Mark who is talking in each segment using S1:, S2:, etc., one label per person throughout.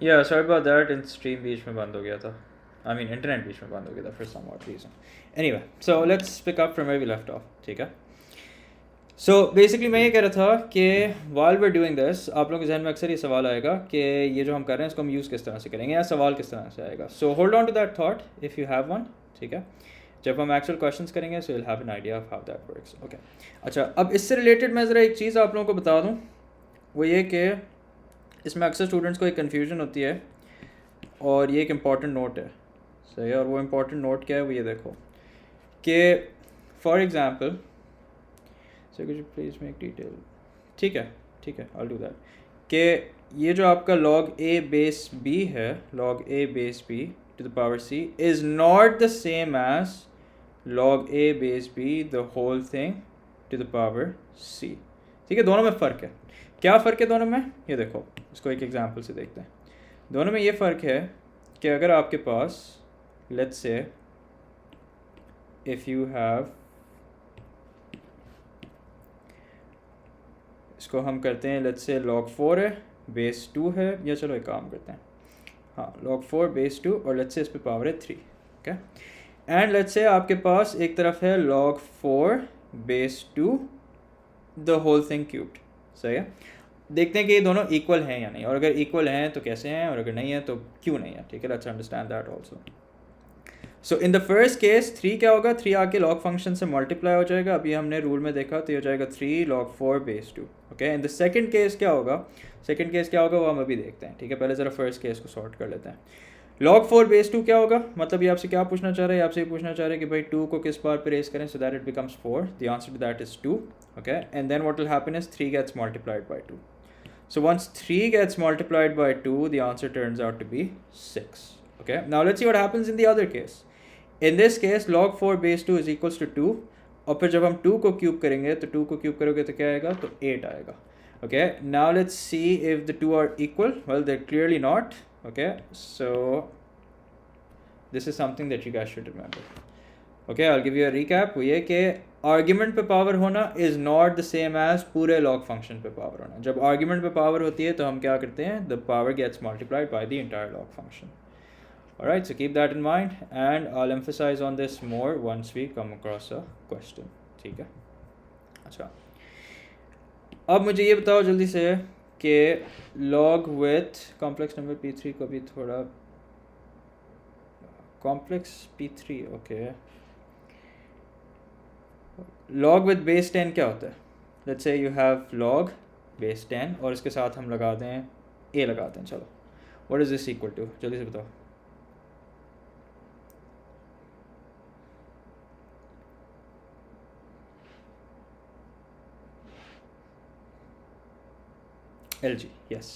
S1: या sorry about that, इन stream बीच में बंद हो गया था, आई मीन इंटरनेट बीच में बंद हो गया था for some what reason. Anyway, so let's pick up from where we left off, ठीक है। सो बेसिकली मैं ये कह रहा था कि वाइल वी डूइंग दिस, आप लोगों के जहन में अक्सर ये सवाल आएगा कि ये जो हम कर रहे हैं इसको हम यूज़ किस तरह से करेंगे, या सवाल किस तरह से आएगा। So hold on to that thought if you have one, ठीक है। जब हम एक्चुअल क्वेश्चंस करेंगे so will have an idea of how that works, okay. अच्छा, अब इससे रिलेटेड मैं ज़रा एक चीज़ आप लोगों को बता दूँ, वो ये कि इसमें अक्सर स्टूडेंट्स को एक कन्फ्यूजन होती है, और ये एक इम्पॉर्टेंट नोट है, सही है। और वो इम्पॉर्टेंट नोट क्या है, वो ये देखो कि for example, so could you please make detail, ठीक है, ठीक है, आई डू दैट, कि ये जो आपका log a बेस b है, log a base b to the power c is not the same as log a base b the whole thing to the power c, ठीक है। दोनों में फ़र्क है। क्या फ़र्क है दोनों में, ये देखो, इसको एक एग्जांपल से देखते हैं। दोनों में ये फ़र्क है कि अगर आपके पास, let's say if you have, इसको हम करते हैं लेट्स से log 4 है, बेस 2 है, या चलो एक काम करते हैं, हाँ log 4 बेस 2, और लेट्स से इस पे पावर है 3, ओके। एंड लेट्स से आपके पास एक तरफ है log 4 base 2 the whole thing cubed, सही है। देखते हैं कि ये दोनों इक्वल हैं या नहीं, और अगर इक्वल हैं तो कैसे हैं, और अगर नहीं है तो क्यों नहीं है, ठीक है। Let's understand that also. So in the first case 3 क्या होगा, 3 आके log फंक्शन से मल्टीप्लाई हो जाएगा, अभी हमने रूल में देखा, तो ये हो जाएगा 3 log 4 base 2, okay. In the second case क्या होगा, सेकंड केस क्या होगा वो हम अभी देखते हैं, ठीक है। पहले ज़रा फर्स्ट केस को सॉर्ट कर लेते हैं। log 4 बेस 2 क्या होगा, मतलब ये आपसे क्या पूछना चाह रहे हैं, आपसे ये पूछना चाह रहे हैं कि भाई 2 को किस बार पे रेस करें so that it becomes 4, the answer to that is 2, okay. And then what will happen is 3 gets multiplied by 2, so once 3 gets multiplied by 2 the answer turns out to be 6, okay। now let's see what happens in the other case. In this case log 4 base 2 is equals to 2, और फिर जब हम 2 को cube करेंगे तो 2 को cube करोगे तो क्या आएगा, तो 8 आएगा, okay। now let's see if the two are equal, well they're clearly not, okay। so this is something that you guys should remember, okay। I'll give you a recap, वो ये कि आर्ग्यूमेंट पे पावर होना is not the same as पूरे log function पे power होना। जब argument पे पावर होती है तो हम क्या करते हैं, the power gets multiplied by the entire log function, alright. So keep that in mind and I will emphasise on this more once we come across a question, ठीक है। अच्छा, अब मुझे ये बताओ जल्दी से कि log with complex number p3 को भी थोड़ा, complex p3, okay. log with base 10 क्या होता है, let's say you have log base 10 और इसके साथ हम लगा दें a लगाते हैं, चलो what is this equal to, जल्दी से बताओ। LG, yes,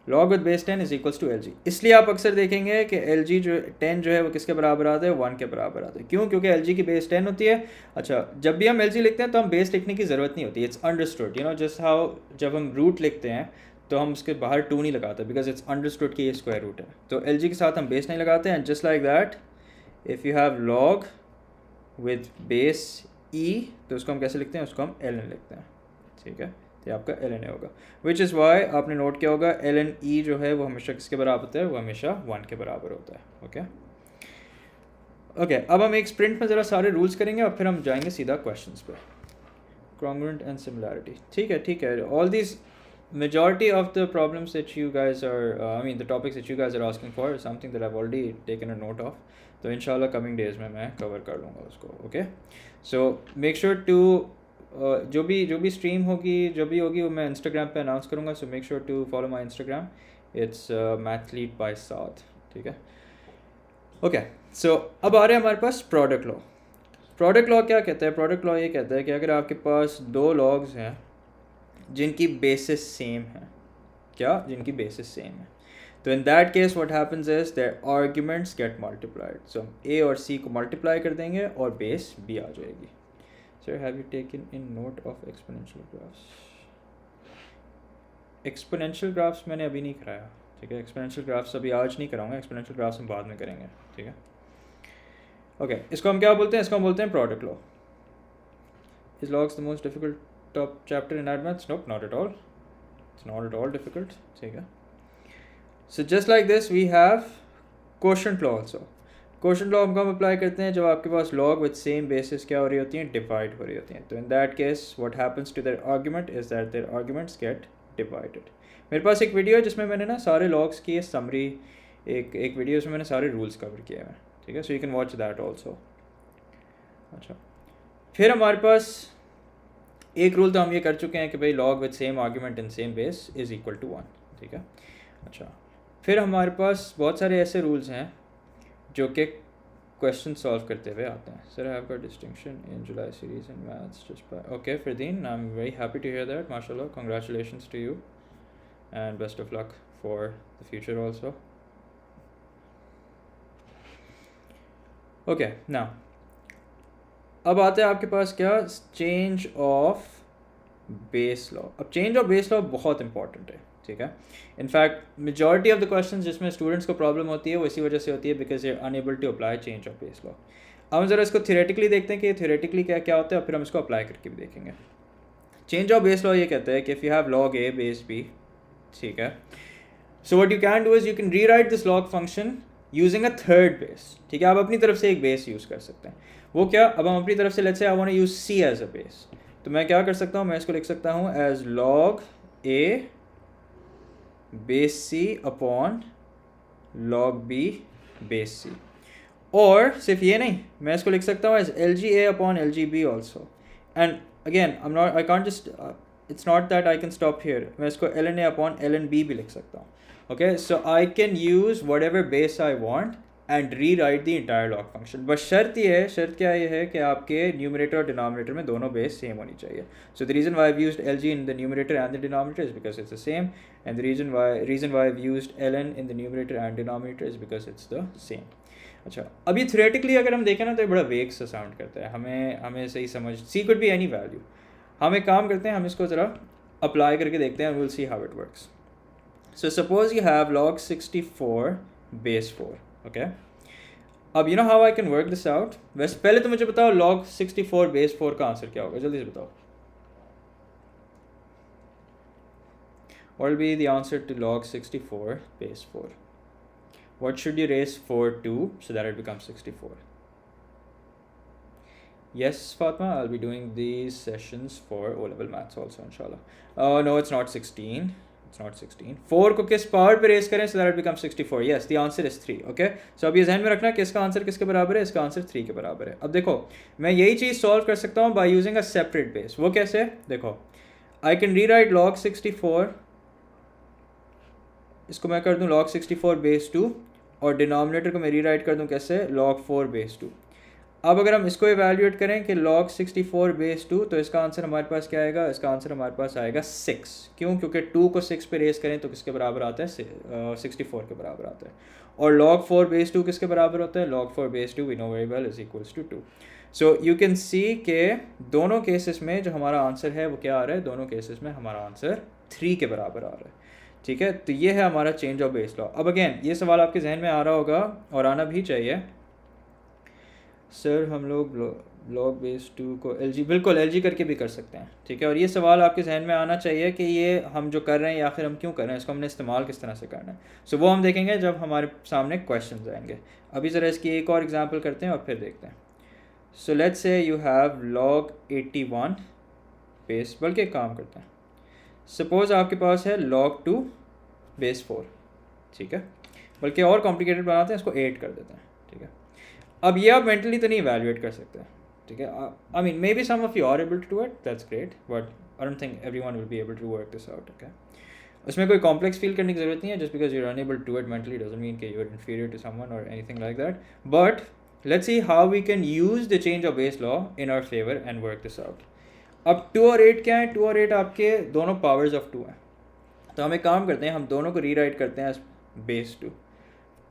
S1: log with base 10 is equals to LG। इसलिए आप अक्सर देखेंगे कि LG जो 10 जो है वो किसके बराबर आता है, 1 के बराबर आता है। क्यों, क्योंकि LG की बेस 10 होती है। अच्छा, जब भी हम LG लिखते हैं तो हम बेस लिखने की ज़रूरत नहीं होती, it's understood, you know, just how जब हम रूट लिखते हैं तो हम उसके बाहर 2 नहीं लगाते, बिकॉज इट्स अंडरस्टूड कि ये स्क्वायर रूट है। तो LG के साथ हम बेस नहीं लगाते हैं, just like that if you have log with base E तो उसको हम कैसे लिखते हैं, उसको हम ln लिखते हैं, ठीक है। तो आपका ln ए होगा, विच इज़ वाई आपने नोट किया होगा ln e जो है वो हमेशा किसके बराबर होता है, वो हमेशा 1 के बराबर होता है, ओके। ओके, अब हम एक स्प्रिंट में ज़रा सारे रूल्स करेंगे और फिर हम जाएंगे सीधा क्वेश्चंस पे। कॉन्ग्रुएंट एंड सिमिलैरिटी, ठीक है, ठीक है। All these majority of the problems that you guys are I mean the topics that you guys are asking for is something that I've already taken a note of, तो इंशाल्लाह coming days में मैं cover कर लूँगा उसको, okay. So make sure to जो भी stream होगी, जो भी होगी वो मैं इंस्टाग्राम पे अनाउंस करूँगा, so make sure to follow my Instagram, it's mathlete by Saad, ठीक है, ओके। सो अब आ रहे हैं हमारे पास प्रोडक्ट लॉ। प्रोडक्ट लॉ क्या कहता है, प्रोडक्ट लॉ ये कहता है कि अगर आपके पास दो लॉग्स हैं जिनकी बेसिस सेम है, क्या, जिनकी बेसिस सेम है, तो in that case what happens is their arguments get multiplied. So हम a और c को मल्टीप्लाई कर देंगे और बेस b आ जाएगी। Sir have you taken in note of exponential graphs? Exponential graphs मैंने अभी नहीं कराया, ठीक है। एक्सपोनेंशियल ग्राफ्स अभी आज नहीं कराऊंगा, एक्सपोनेंशियल ग्राफ्स हम बाद में करेंगे, ठीक है, ओके। इसको हम क्या बोलते हैं, इसको हम बोलते हैं product law. Is logs the most difficult top chapter in advanced? Nope, not at all, it's not at all difficult, ठीक है। So just like this we have quotient law also. Quotient law हम apply करते हैं जब आपके पास log with same basis क्या हो रही होती हैं, डिवाइड हो रही होती हैं. तो in that case what happens to their argument is that their arguments get divided. मेरे पास एक वीडियो है जिसमें मैंने ना सारे लॉग्स की समरी, एक वीडियो उसमें मैंने सारे रूल्स कवर किए हैं. ठीक है, so you can watch that also. अच्छा, फिर हमारे पास एक रूल तो हम ये कर चुके हैं कि भाई log with same argument in same base is equal to 1. ठीक है. अच्छा, फिर हमारे पास बहुत सारे ऐसे रूल्स हैं जो कि क्वेश्चन सॉल्व करते हुए आते हैं. Sir I have got distinction in July series in maths just by. Okay Fardeen, I am very happy to hear that. माशाल्लाह, congratulations to you and best of luck for the future also. Okay, now अब आते हैं आपके पास क्या, change of base law. अब change of base law बहुत important है. ठीक है, in fact majority of the questions जिसमें स्टूडेंट्स को प्रॉब्लम होती है वो इसी वजह से होती है because they are unable to apply change of base law. अब हम ज़रा इसको थियोरेटिकली देखते हैं कि थियोरेटिकली क्या क्या होता है और फिर हम इसको अप्लाई करके भी देखेंगे. चेंज ऑफ बेस लॉ ये कहता है कि if you have log A base B, ठीक है, so what you can do is you can rewrite this log function using a third base. ठीक है, आप अपनी तरफ से एक बेस यूज़ कर सकते हैं. वो क्या, अब हम अपनी तरफ से let's say I want to use C as a base, तो मैं क्या कर सकता हूँ, मैं इसको लिख सकता हूँ as log A base C upon log B base C. और सिर्फ ये नहीं, मैं इसको लिख सकता हूँ as L G A upon L G B also. And again I can't just, it's not that I can stop here, मैं इसको L N A upon L N B भी लिख सकता हूँ. Okay, so I can use whatever base I want and री right the entire log function. बस शर्त क्या ये है कि आपके न्यूमरेटर और डिनोमिनेटर में दोनों बेस सेम होनी चाहिए. So the reason why I've used LG in the numerator and the denominator is because it's the same, and the reason why I've used ln in the numerator and denominator is because it's the same. अच्छा, अभी theoretically अगर हम देखें ना तो ये बड़ा वेग सा साउंड करता है, हमें सही समझ, सी कुड बी एनी वैल्यू. हम एक काम करते हैं, हम इसको ज़रा अप्लाई करके देखते हैं, we'll see how it works. So suppose you have log 64 base 4. Okay, अब you know how I can work this out. वैसे पहले तो मुझे बताओ log 64 बेस 4 का आंसर क्या होगा, जल्दी से बताओ. What will be the answer to log 64 base 4? What should you raise 4 to so that it becomes 64? Yes, Fatma, I'll be doing these sessions for O-level maths also, inshallah. No, it's not 16. It's not 16. 4 को किस power पे raise करें so that it becomes 64? Yes, the answer is 3. Okay, so अब ये ध्यान में रखना कि इसका आंसर किसके बराबर है, इसका आंसर 3 के बराबर है. अब देखो, मैं यही चीज़ सॉल्व कर सकता हूँ by using a separate base. वो कैसे, देखो, I can rewrite log 64, इसको मैं कर दूँ log 64 बेस 2 और डिनोमिनेटर को मैं रीराइट कर दूँ कैसे, log 4 बेस 2. अब अगर हम इसको इवेल्यूएट करें कि log 64 बेस 2, तो इसका आंसर हमारे पास क्या आएगा, इसका आंसर हमारे पास आएगा 6. क्यों, क्योंकि 2 को 6 पे रेस करें तो किसके बराबर आता है, 64 के बराबर आता है. और log 4 बेस 2 किसके बराबर होता है, log 4 base 2 we know very well is equals to 2. So you can see के दोनों केसेस में जो हमारा आंसर है वो क्या आ रहा है, दोनों केसेस में हमारा आंसर 3 के बराबर आ रहा है. ठीक है, तो ये है हमारा चेंज ऑफ बेस लॉ. अब अगेन ये सवाल आपके जहन में आ रहा होगा और आना भी चाहिए, सर हम लोग लॉग बेस 2 को LG, बिल्कुल LG करके भी कर सकते हैं. ठीक है, और ये सवाल आपके जहन में आना चाहिए कि ये हम जो कर रहे हैं या फिर हम क्यों कर रहे हैं, इसको हमने इस्तेमाल किस तरह से करना है. सो वो हम देखेंगे जब हमारे सामने क्वेश्चन आएंगे. अभी ज़रा इसकी एक और एग्जाम्पल करते हैं और फिर देखते हैं. So let's say you have log 81 base, बल्कि एक काम करते हैं, सपोज़ आपके पास है log 2 बेस 4. ठीक है, बल्कि और कॉम्प्लिकेटेड बनाते हैं, इसको 8 कर देते हैं. ठीक है, अब ये आप मेंटली तो नहीं इवैल्यूएट कर सकते. ठीक है, I mean may be some of you are able to do it, that's great, but I don't think everyone will be able to work this out. Okay, उसमें कोई कॉम्प्लेक्स फील करने की ज़रूरत नहीं है. Just because you are unable to do it mentally doesn't mean कि you are inferior to someone or anything like that. But let's see how we can use the change of base law in our favour and work this out. अब 2 और 8 क्या है, 2 और 8 आपके दोनों powers of 2 हैं. तो हम एक काम करते हैं, हम दोनों को रीराइट करते हैं एज बेस 2.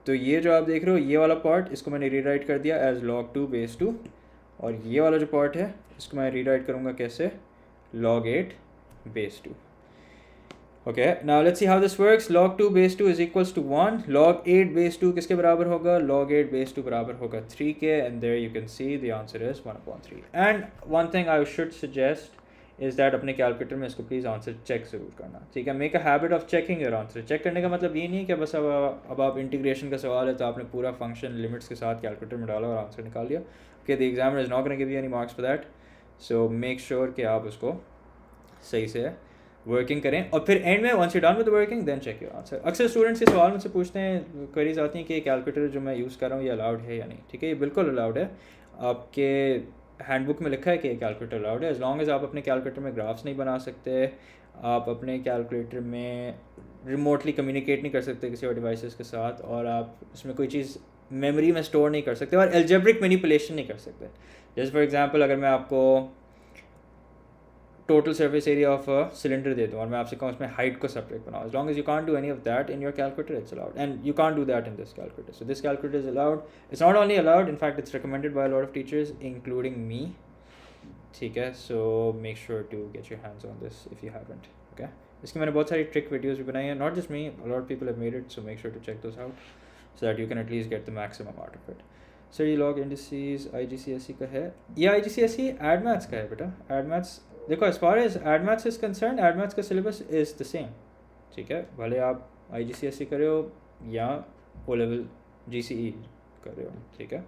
S1: तो ये जो आप देख रहे हो ये वाला पार्ट, इसको मैंने रीराइट कर दिया एज log 2 बेस 2, और ये वाला जो पार्ट है इसको मैं रीराइट करूँगा कैसे, log 8 base 2. Okay, now let's see how this works. log 2 base 2 is equals to 1. log 8 base 2 किसके बराबर होगा, log 8 बेस 2 बराबर होगा 3 के, and there you can see the answer is 1/3. And one thing I should suggest is that अपने calculator में इसको please answer check ज़रूर करना, ठीक है। Make a habit of checking your answer. Check करने का मतलब ये नहीं है कि बस अब आप इंटीग्रेशन का सवाल है तो आपने पूरा फंक्शन लिमिट्स के साथ कैलकुलेटर में डाला और आंसर निकाल लिया। Okay, the examiner is not gonna give you any marks for that, so make sure कि आप उसको सही से वर्किंग करें और फिर एंड में once you done with working then check your answer. अक्सर स्टूडेंट्स ये सवाल मुझसे पूछते हैं, क्वेरीज आती हैं कि कैलकुलेटर जो मैं यूज़ कर रहा हूँ ये अलाउड है या नहीं, ठीक है। ये बिल्कुल अलाउड है, आपके हैंडबुक में लिखा है कि कैलकुलेटर अलाउड है, एज लॉन्ग एज आप अपने कैलकुलेटर में ग्राफ्स नहीं बना सकते, आप अपने कैलकुलेटर में रिमोटली कम्युनिकेट नहीं कर सकते किसी और डिवाइसेस के साथ, और आप उसमें कोई चीज़ मेमोरी में स्टोर नहीं कर सकते और एल्जेब्रिक मैनिपुलेशन नहीं कर सकते। जैसे फॉर एग्जांपल अगर मैं आपको total surface area of a cylinder दे दूँ और मैं आपसे कहूँ उसमें हाइट को सेपरेट बनाओ, as long as you can't do any of that in your calculator it's allowed, and you can't do that in this calculator. So this calculator is allowed, it's not only allowed, in fact it's recommended by a lot of teachers including me, ठीक है। So make sure to get your hands on this if you haven't, okay। इसकी मैंने बहुत सारी trick videos भी बनाई हैं, not just me, a lot of people have made it, so make sure to check those out so that you can at least get the maximum out of it. Sir ये log indices IGCSE का है, ये IGCSE add maths का है बेटा। Add maths देखो, as far as add maths is concern, add maths का syllabus is the same, ठीक है। भले आप IGCSE कर रहे हो या ओ लेवल GCE कर रहे हो, ठीक है।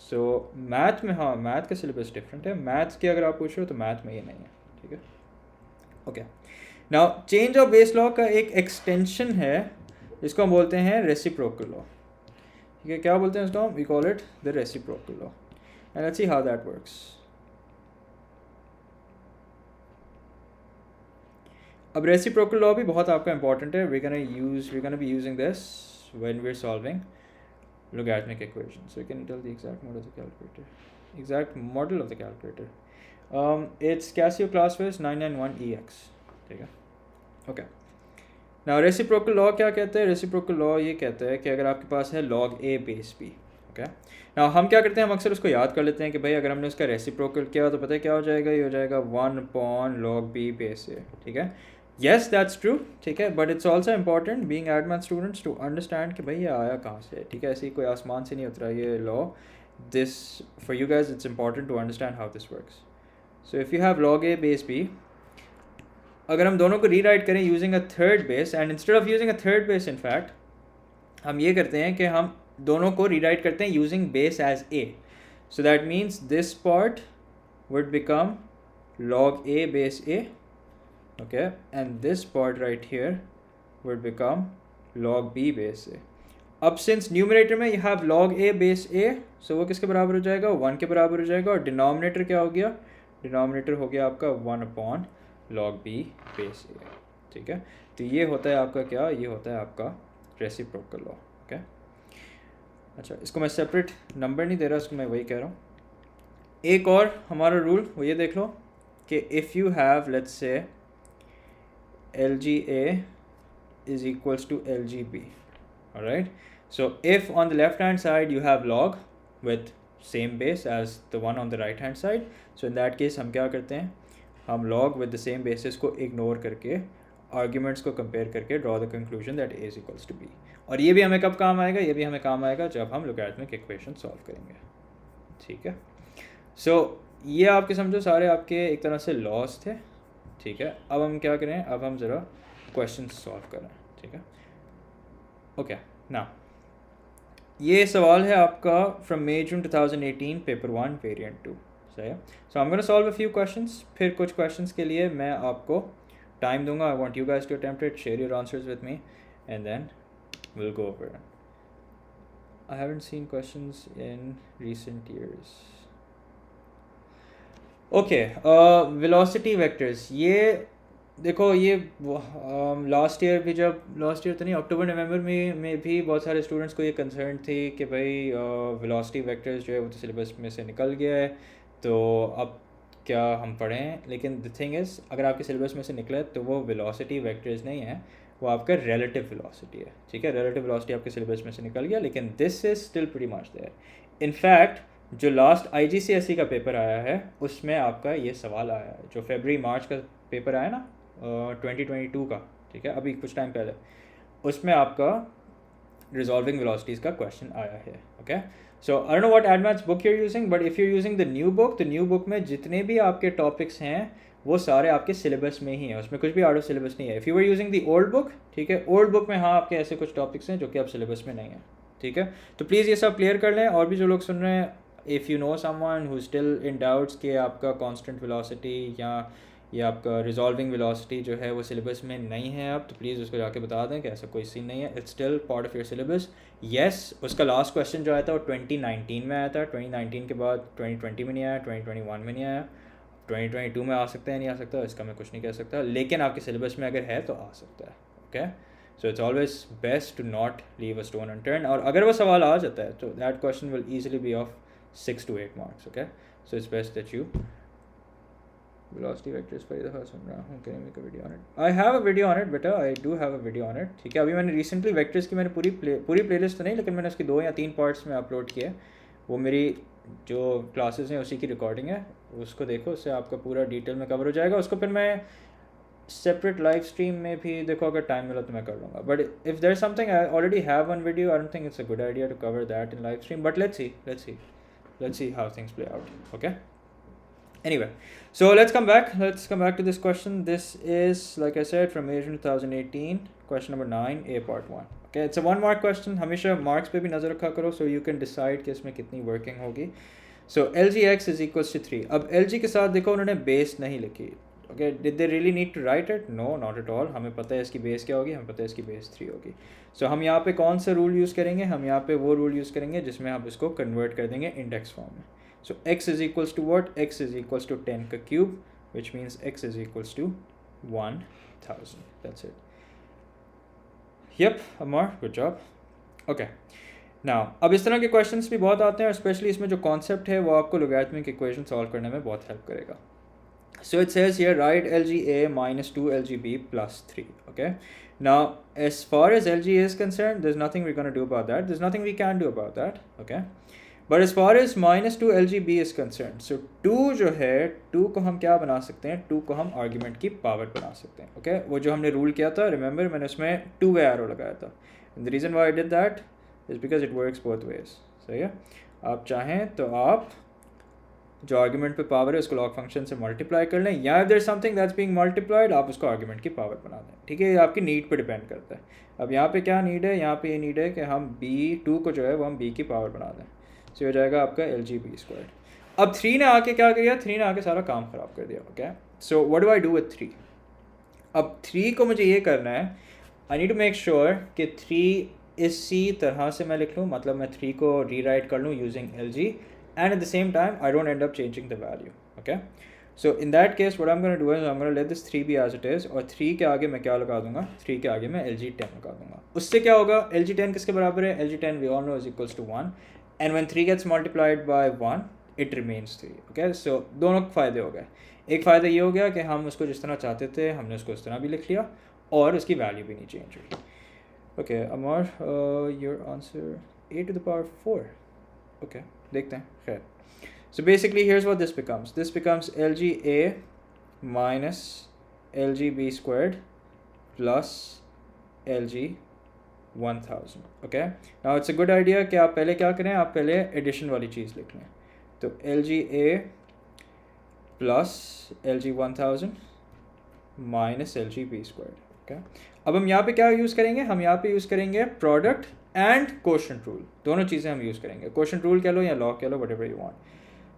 S1: सो मैथ में हाँ, मैथ का सिलेबस डिफरेंट है, मैथ्स की अगर आप पूछ रहे हो तो मैथ में ये नहीं है, ठीक है। Okay, now change of base law का एक एक्सटेंशन है जिसको हम बोलते हैं रेसिप्रोकल लॉ, ठीक है। क्या बोलते हैं उसको? We call it the reciprocal law, and let's see how that works. अब रेसिप्रोकल लॉ भी बहुत आपका इंपॉर्टेंट है, we gonna be using this when we are solving logarithmic equation. So you can tell the exact model of the calculator. Exact model of the calculator. It's Casio ClassWiz 991EX. ठीक है, okay. Now reciprocal law क्या कहते हैं? Reciprocal law ये कहता है कि अगर आपके पास है log a base b, okay. Now हम क्या करते हैं, हम अक्सर उसको याद कर लेते हैं कि भाई अगर हमने उसका रेसिप्रोकल किया तो पता है क्या हो जाएगा, ये हो जाएगा 1/log b बेस a, ठीक है। येस दैट्स ट्रू, ठीक है, but it's also important being add math students to understand कि भाई ये आया कहाँ से, ठीक है। ऐसे कोई आसमान से नहीं उतरा ये law, this for you guys it's important to understand how this works. So if you have log a base b, अगर हम दोनों को रीराइट करें using a third base, and instead of using a third base in fact हम ये करते हैं कि हम दोनों को रीराइट करते हैं using base as a, so that means this part would become log a base a, okay, and this part right here would become log b base a. अब सिंस न्यूमरेटर में you have log a base a, so वो किसके बराबर हो जाएगा, 1 के बराबर हो जाएगा, और डिनोमिनेटर क्या हो गया, डिनोमिनेटर हो गया आपका 1/log b base a, ठीक है। तो ये होता है आपका क्या, ये होता है आपका रेसिप्रोकल लॉ, ओके। अच्छा, इसको मैं सेपरेट नंबर नहीं दे रहा, इसको मैं वही कह रहा हूँ। एक और हमारा रूल वो ये देख लो कि if you have let's say LGA is equals to LGB, all right। So if on the left hand side you have log with same base as the one on the right hand side, so in that case हम क्या करते हैं, हम log with the same basis को ignore करके arguments को compare करके draw the conclusion that A is equals to B। और ये भी हमें कब काम आएगा, ये भी हमें काम आएगा जब हम logarithmic equation solve करेंगे, ठीक है। So ये आपके समझो सारे आपके एक तरह से लॉस थे, ठीक है। अब हम क्या करें, अब हम ज़रा क्वेश्चन सॉल्व करें, ठीक है। ओके, ना ये सवाल है आपका from May June 2018 paper 1 variant 2, सही है। So I am gonna solve a few questions, फिर कुछ क्वेश्चंस के लिए मैं आपको टाइम दूंगा, I want you guys to attempt it, share your answers with me and then will go over. I haven't seen questions in recent years. Okay, velocity vectors, ये देखो ये लास्ट ईयर भी, जब लास्ट ईयर तो नहीं, अक्टूबर नवंबर में भी बहुत सारे स्टूडेंट्स को ये कंसर्न थी कि भाई वेलोसिटी वेक्टर्स जो है वो तो सिलेबस में से निकल गया है, तो अब क्या हम पढ़ें। लेकिन द थिंग इज़, अगर आपके सिलेबस में से निकला है तो वो वेलोसिटी वेक्टर्स नहीं है, वो आपका रिलेटिव वेलोसिटी है, ठीक है। रिलेटिव वेलोसिटी आपके सिलेबस में से निकल गया, लेकिन this is still pretty much there. In fact जो लास्ट IGCSE का पेपर आया है उसमें आपका ये सवाल आया है, जो फरवरी मार्च का पेपर आया ना 2022 का, ठीक है, अभी कुछ टाइम पहले, उसमें आपका रिजॉल्विंग वेलोसिटीज़ का क्वेश्चन आया है, okay. So I don't know what advance book you're using, but if you're using the new book में जितने भी आपके टॉपिक्स हैं वो सारे आपके सिलेबस में ही है, उसमें कुछ भी आउट ऑफ सिलेबस नहीं है. If you were using the old book, ठीक है, ओल्ड बुक में हाँ आपके ऐसे कुछ टॉपिक्स हैं जो कि आप सिलेबस में नहीं है, ठीक है. तो प्लीज़ ये सब क्लियर कर लें. और भी जो लोग सुन रहे हैं, if you know someone who still in doubts कि आपका कांस्टेंट वेलोसिटी या ये आपका रिजॉल्विंग वेलोसिटी जो है वो सिलेबस में नहीं है अब, तो प्लीज़ उसको जाके बता दें कि ऐसा कोई सीन नहीं है. It's still part of your syllabus. Yes, उसका लास्ट क्वेश्चन जो आया था वो 2019 में आया था. 2019 के बाद 2020 में नहीं आया, 2021 में नहीं आया, 2022 में आ सकता है, नहीं आ सकता, इसका मैं कुछ नहीं कह सकता. लेकिन आपके सिलेबस में अगर है तो आ सकता है. Okay, so it's always best to not leave a stone unturn. और अगर वो सवाल आ जाता है तो that question will easily be of 6 to 8 marks. Okay, so it's best that you velocity vectors पर दफ़ा सुन रहा हूँ. Can make a video on it? I have a video on it बेटा, I do have a video on it. ठीक है, अभी मैंने रिसेंटली वेक्टर्स की मैंने पूरी प्लेलिस्ट तो नहीं, लेकिन मैंने उसकी 2 या 3 पार्ट्स में अपलोड किए. वो मेरी जो क्लासेस हैं उसी की रिकॉर्डिंग है, उसको देखो, उससे आपका पूरा डिटेल में कवर हो जाएगा. उसको फिर मैं सेपरेट लाइव स्ट्रीम में भी देखो, अगर टाइम मिला तो मैं कर लूँगा. But if there is something I already have one video, I don't think it's a good idea to cover that in live stream. But let's see how things play out. Okay, anyway, so let's come back to this question. This is, like I said, from Asian 2018, question number 9, A part 1. Okay, it's a 1 mark question. हमेशा marks पे भी नज़र रखा करो, so you can decide कि इसमें कितनी working होगी. So LGX is equals to 3. अब LG के साथ देखो उन्होंने base नहीं लिखी. Okay, did they really need to write it? No, not at all. हमें पता है इसकी base क्या होगी, हमें पता है इसकी base 3 होगी. So हम यहाँ पे कौन सा rule use करेंगे? हम यहाँ पे वो rule use करेंगे जिसमें हम इसको convert कर देंगे index form में. So x is equals to what? X is equals to 10 का cube, which means x is equals to 1000. That's it. Yep, Amar, good job. Okay. Now, अब इस तरह के questions भी बहुत आते हैं, especially इसमें जो concept है वो आपको logarithmic equation solve करने में बहुत help करेगा. So it says here, write LGA minus 2 LGB plus 3. Okay. Now, as far as LG is concerned, there's nothing we're going to do about that. There's nothing we can do about that. Okay. But as far as -2 LGB is concerned, so 2 जो है 2 को हम क्या बना सकते हैं, 2 को हम आर्ग्यूमेंट की पावर बना सकते हैं. ओके, वो जो हमने रूल किया था, रिमेंबर मैंने उसमें 2 वे एरो लगाया था. The reason why I did that is because it works both ways. सही है, आप चाहें तो आप जो आर्ग्यूमेंट पे पावर है उसको लॉग फंक्शन से मल्टीप्लाई कर लें, या if there something that's being multiplied आप उसको आर्ग्यूमेंट की पावर बना दें. ठीक है, ये आपकी नीड पे डिपेंड करता है. अब यहाँ पे क्या नीड है, यहाँ पे ये नीड है कि हम B2 को जो है वो हम B की पावर बना दें. सो हो जाएगा आपका LGB². अब 3 ने आके क्या किया, 3 ने आके सारा काम ख़राब कर दिया. Okay, so what do I do with 3? अब 3 को मुझे ये करना है, I need to make sure कि 3 इसी तरह से मैं लिख लूँ, मतलब मैं 3 को रीराइट कर लूँ using LG, and at the same time I don't end up changing the value. Okay, so in that case what I am gonna do is I am gonna let this 3 be as it is, और 3 के आगे मैं क्या लगा दूंगा, 3 के आगे मैं LG10 लगा दूंगा. उससे क्या होगा, LG10 किसके बराबर है, LG10 we all know is equals to 1. And when 3 gets multiplied by 1, it remains 3. Okay, so दोनों फ़ायदे हो गए. एक फ़ायदा ये हो गया कि हम उसको जिस तरह चाहते थे हमने उसको उस तरह भी लिख लिया, और उसकी वैल्यू भी नहीं चेंज हुई. Okay, Amar, your answer a to the power 4. Okay, देखते हैं. खैर, so basically here's what this becomes LGA minus LGB squared plus LG1000. Okay, now it's a good idea कि आप पहले क्या करें, आप पहले एडिशन वाली चीज़ लिख लें. तो LGA plus LG1000 minus LGB². Okay, अब हम यहाँ पे क्या यूज़ करेंगे, हम यहाँ पे यूज़ करेंगे प्रोडक्ट एंड कोशेंट रूल. दोनों चीज़ें हम यूज़ करेंगे. कोशेंट रूल कह लो या लॉग कह लो, व्हाटएवर यू वांट.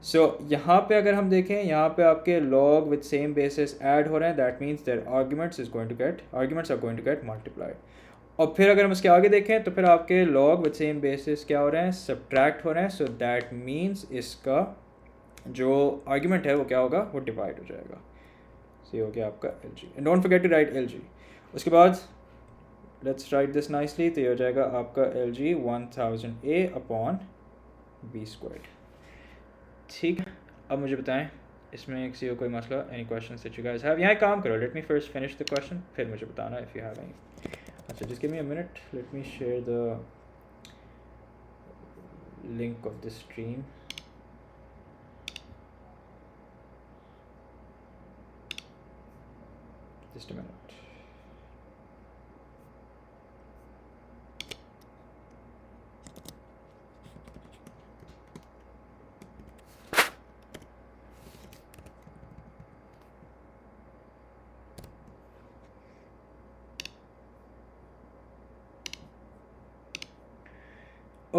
S1: सो यहाँ पे अगर हम देखें, यहाँ पे आपके log with same basis add हो रहे हैं, that means their arguments are going to get multiplied. और फिर अगर हम उसके आगे देखें तो फिर आपके लॉग विद सेम बेसिस क्या हो रहे हैं, सब्ट्रैक्ट हो रहे हैं. सो दैट मीन्स इसका जो आर्ग्यूमेंट है वो क्या होगा, वो डिवाइड हो जाएगा. सो ये हो गया आपका LG. And don't forget to write LG. उसके बाद लेट्स राइट दिस नाइसली. तो ये हो जाएगा आपका LG1000A अपॉन B². ठीक है, अब मुझे बताएं इसमें किसी को कोई मसला, any questions that you guys have. यहाँ काम करो, let me first finish the question, फिर मुझे बताना इफ़ यू हैव एनी. अच्छा, just give me a minute. Let me share the link of the stream. Just a minute.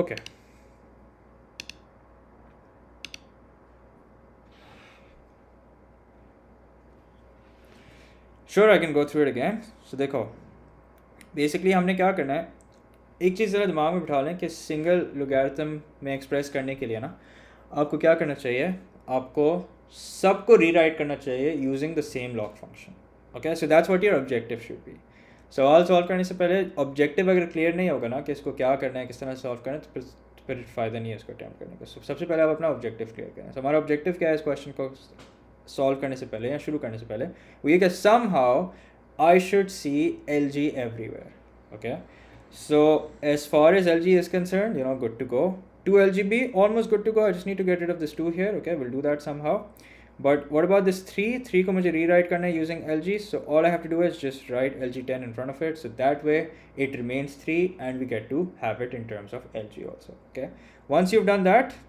S1: Okay. Sure, I can go through it again. So देखो basically हमने क्या करना है, एक चीज़ ज़रा दिमाग में बिठा लें कि सिंगल लोगैरिथम में एक्सप्रेस करने के लिए ना आपको क्या करना चाहिए, आपको सबको रीराइट करना चाहिए using the same log function. Okay, so that's what your objective should be. सवाल सॉल्व करने से पहले ऑब्जेक्टिव अगर क्लियर नहीं होगा ना कि इसको क्या करना है, किस तरह सॉल्व करना है, तो फिर फ़ायदा नहीं है इसको अटैम्प्ट करने का. सबसे पहले आप अपना ऑब्जेक्टिव क्लियर करें. हमारा ऑब्जेक्टिव क्या है इस क्वेश्चन को सॉल्व करने से पहले या शुरू करने से पहले, वो ये कि somehow I should see L G everywhere. Okay, so as far as LG is concerned, good to go. 2 LGB, almost good to go. I just need to get rid of this 2 here. Okay, we'll do that somehow. But what about this 3? 3 को मुझे rewrite करना है using LG. So all I have to do is just write LG10 in front of it. So that way it remains 3 and we get to have it in terms of LG also. Okay. Once you've done that,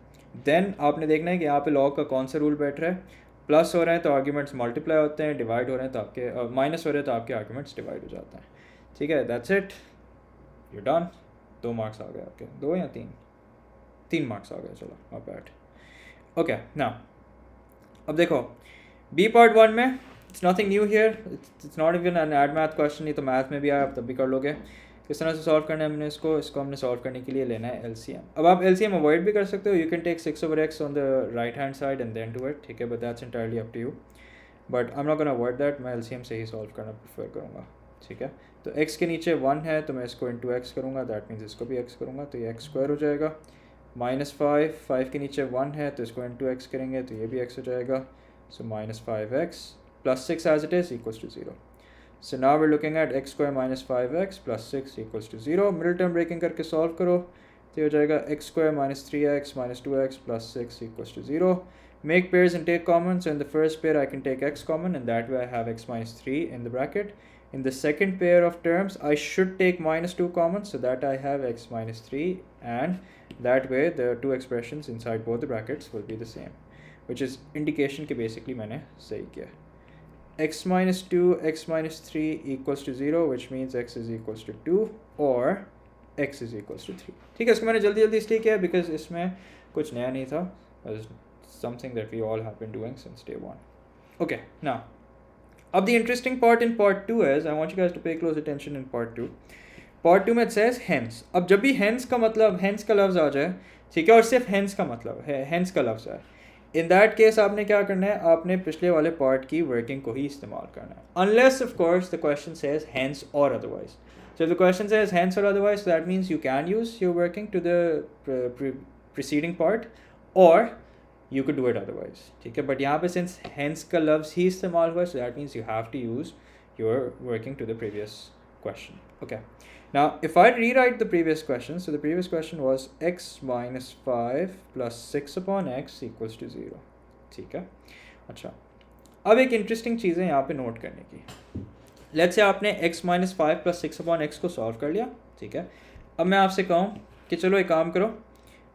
S1: then आपने देखना है कि यहाँ पे log का कौन सा rule बैठ रहा है. प्लस हो रहे हैं तो आर्ग्यूमेंट्स मल्टीप्लाई होते हैं, डिवाइड हो रहे हैं तो आपके माइनस हो रहे हैं तो आपके आर्ग्यूमेंट्स डिवाइड हो जाते हैं. ठीक है, that's it, you done. 2 marks आ गए आपके, 2 या 3 मार्क्स आ गए. चलो, नॉट बैड. ओके, नाउ अब देखो बी पार्ट 1 में it's nothing new here. It's not even an add math question. ये तो मैथ में भी आया, आप तब भी कर लोगे. किस तरह से सॉल्व करना है हमने इसको हमने सॉल्व करने के लिए लेना है LCM. अब आप LCM अवॉइड भी कर सकते हो. You can take 6/x on the right hand side and then do it. ठीक है, but that's entirely up to you. But I am not gonna avoid that. मैं LCM से ही सॉल्व करना प्रेफर करूँगा. ठीक है, तो x के नीचे 1 है तो मैं इसको इंटू x करूँगा. दैट मीन्स इसको भी x करूँगा तो ये x² हो जाएगा. -5 के नीचे 1 है तो इसको इंटू x करेंगे तो ये भी x हो जाएगा. So -5x + 6 as it is equals to 0. So now we're looking at x² - 5x + 6 equals to 0. Middle term breaking करके सॉल्व करो तो ये हो जाएगा x² - 3x - 2x + 6 equals to 0. Make pairs and take common. So in the first pair I can take x common and that way I have x - 3 in the bracket. In the second pair of terms I should take -2 common so that I have x - 3 and that way the two expressions inside both the brackets will be the same, which is indication कि basically मैंने सही किया. x - 2 x - 3 equals to 0, which means x is equals to 2 or x is equals to 3. ठीक है, इसको मैंने जल्दी इसलिए किया बिकॉज इसमें कुछ नया नहीं था. Something that we all have been doing since day 1. Okay, now अब the interesting part in part 2 is I want you guys to pay close attention in part 2. Part 2 में it says hence. अब जब भी hence का मतलब hence का लफ्ज़ आ जाए, ठीक है, और सिर्फ hence का मतलब है, hence का लफ्ज़ आए, इन दैट केस आपने क्या करना है, आपने पिछले वाले पार्ट की वर्किंग को ही इस्तेमाल करना है. Unless of course the question says hence or otherwise. So the question says hence or otherwise, that means you can use your working to the preceding part or you could do it otherwise. ठीक है, but यहाँ पे since hence का लफ्ज़ ही इस्तेमाल हुआ, so that means you have to use your working to the previous question. Okay, now if I rewrite the previous question, so the previous question was x - 5 + 6 upon x equals to 0. ठीक है, अच्छा अब एक interesting चीज़ है यहाँ पे note करने की. लेट्स से आपने x - 5 + 6 upon x को सॉल्व कर लिया. ठीक है, अब मैं आपसे कहूँ कि चलो एक काम करो,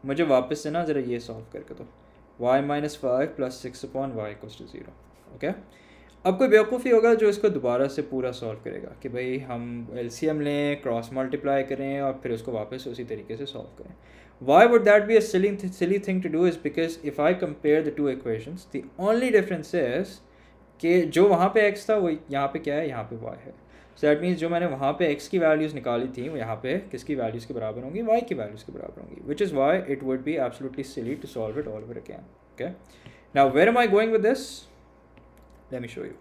S1: मुझे वापस से ना ज़रा ये सॉल्व करके दो. y - 5 + 6 upon y equals to 0. Okay, अब कोई बेवकूफ़ी होगा जो इसको दोबारा से पूरा सॉल्व करेगा कि भाई हम LCM लें, क्रॉस मल्टीप्लाई करें और फिर उसको वापस उसी तरीके से सॉल्व करें. Why would that be a silly thing to do is because if I compare the two equations, the only difference is कि जो वहाँ पे x था वो यहाँ पे क्या है, यहाँ पे y है. So that means जो मैंने वहाँ पे x की वैल्यूज़ निकाली थी वो यहाँ पे किसकी वैल्यूज़ के बराबर होंगी, y की वैल्यूज़ के बराबर होंगी, which is why it would be absolutely silly to solve it all over again. Okay, now where am I going with this? Let me show you.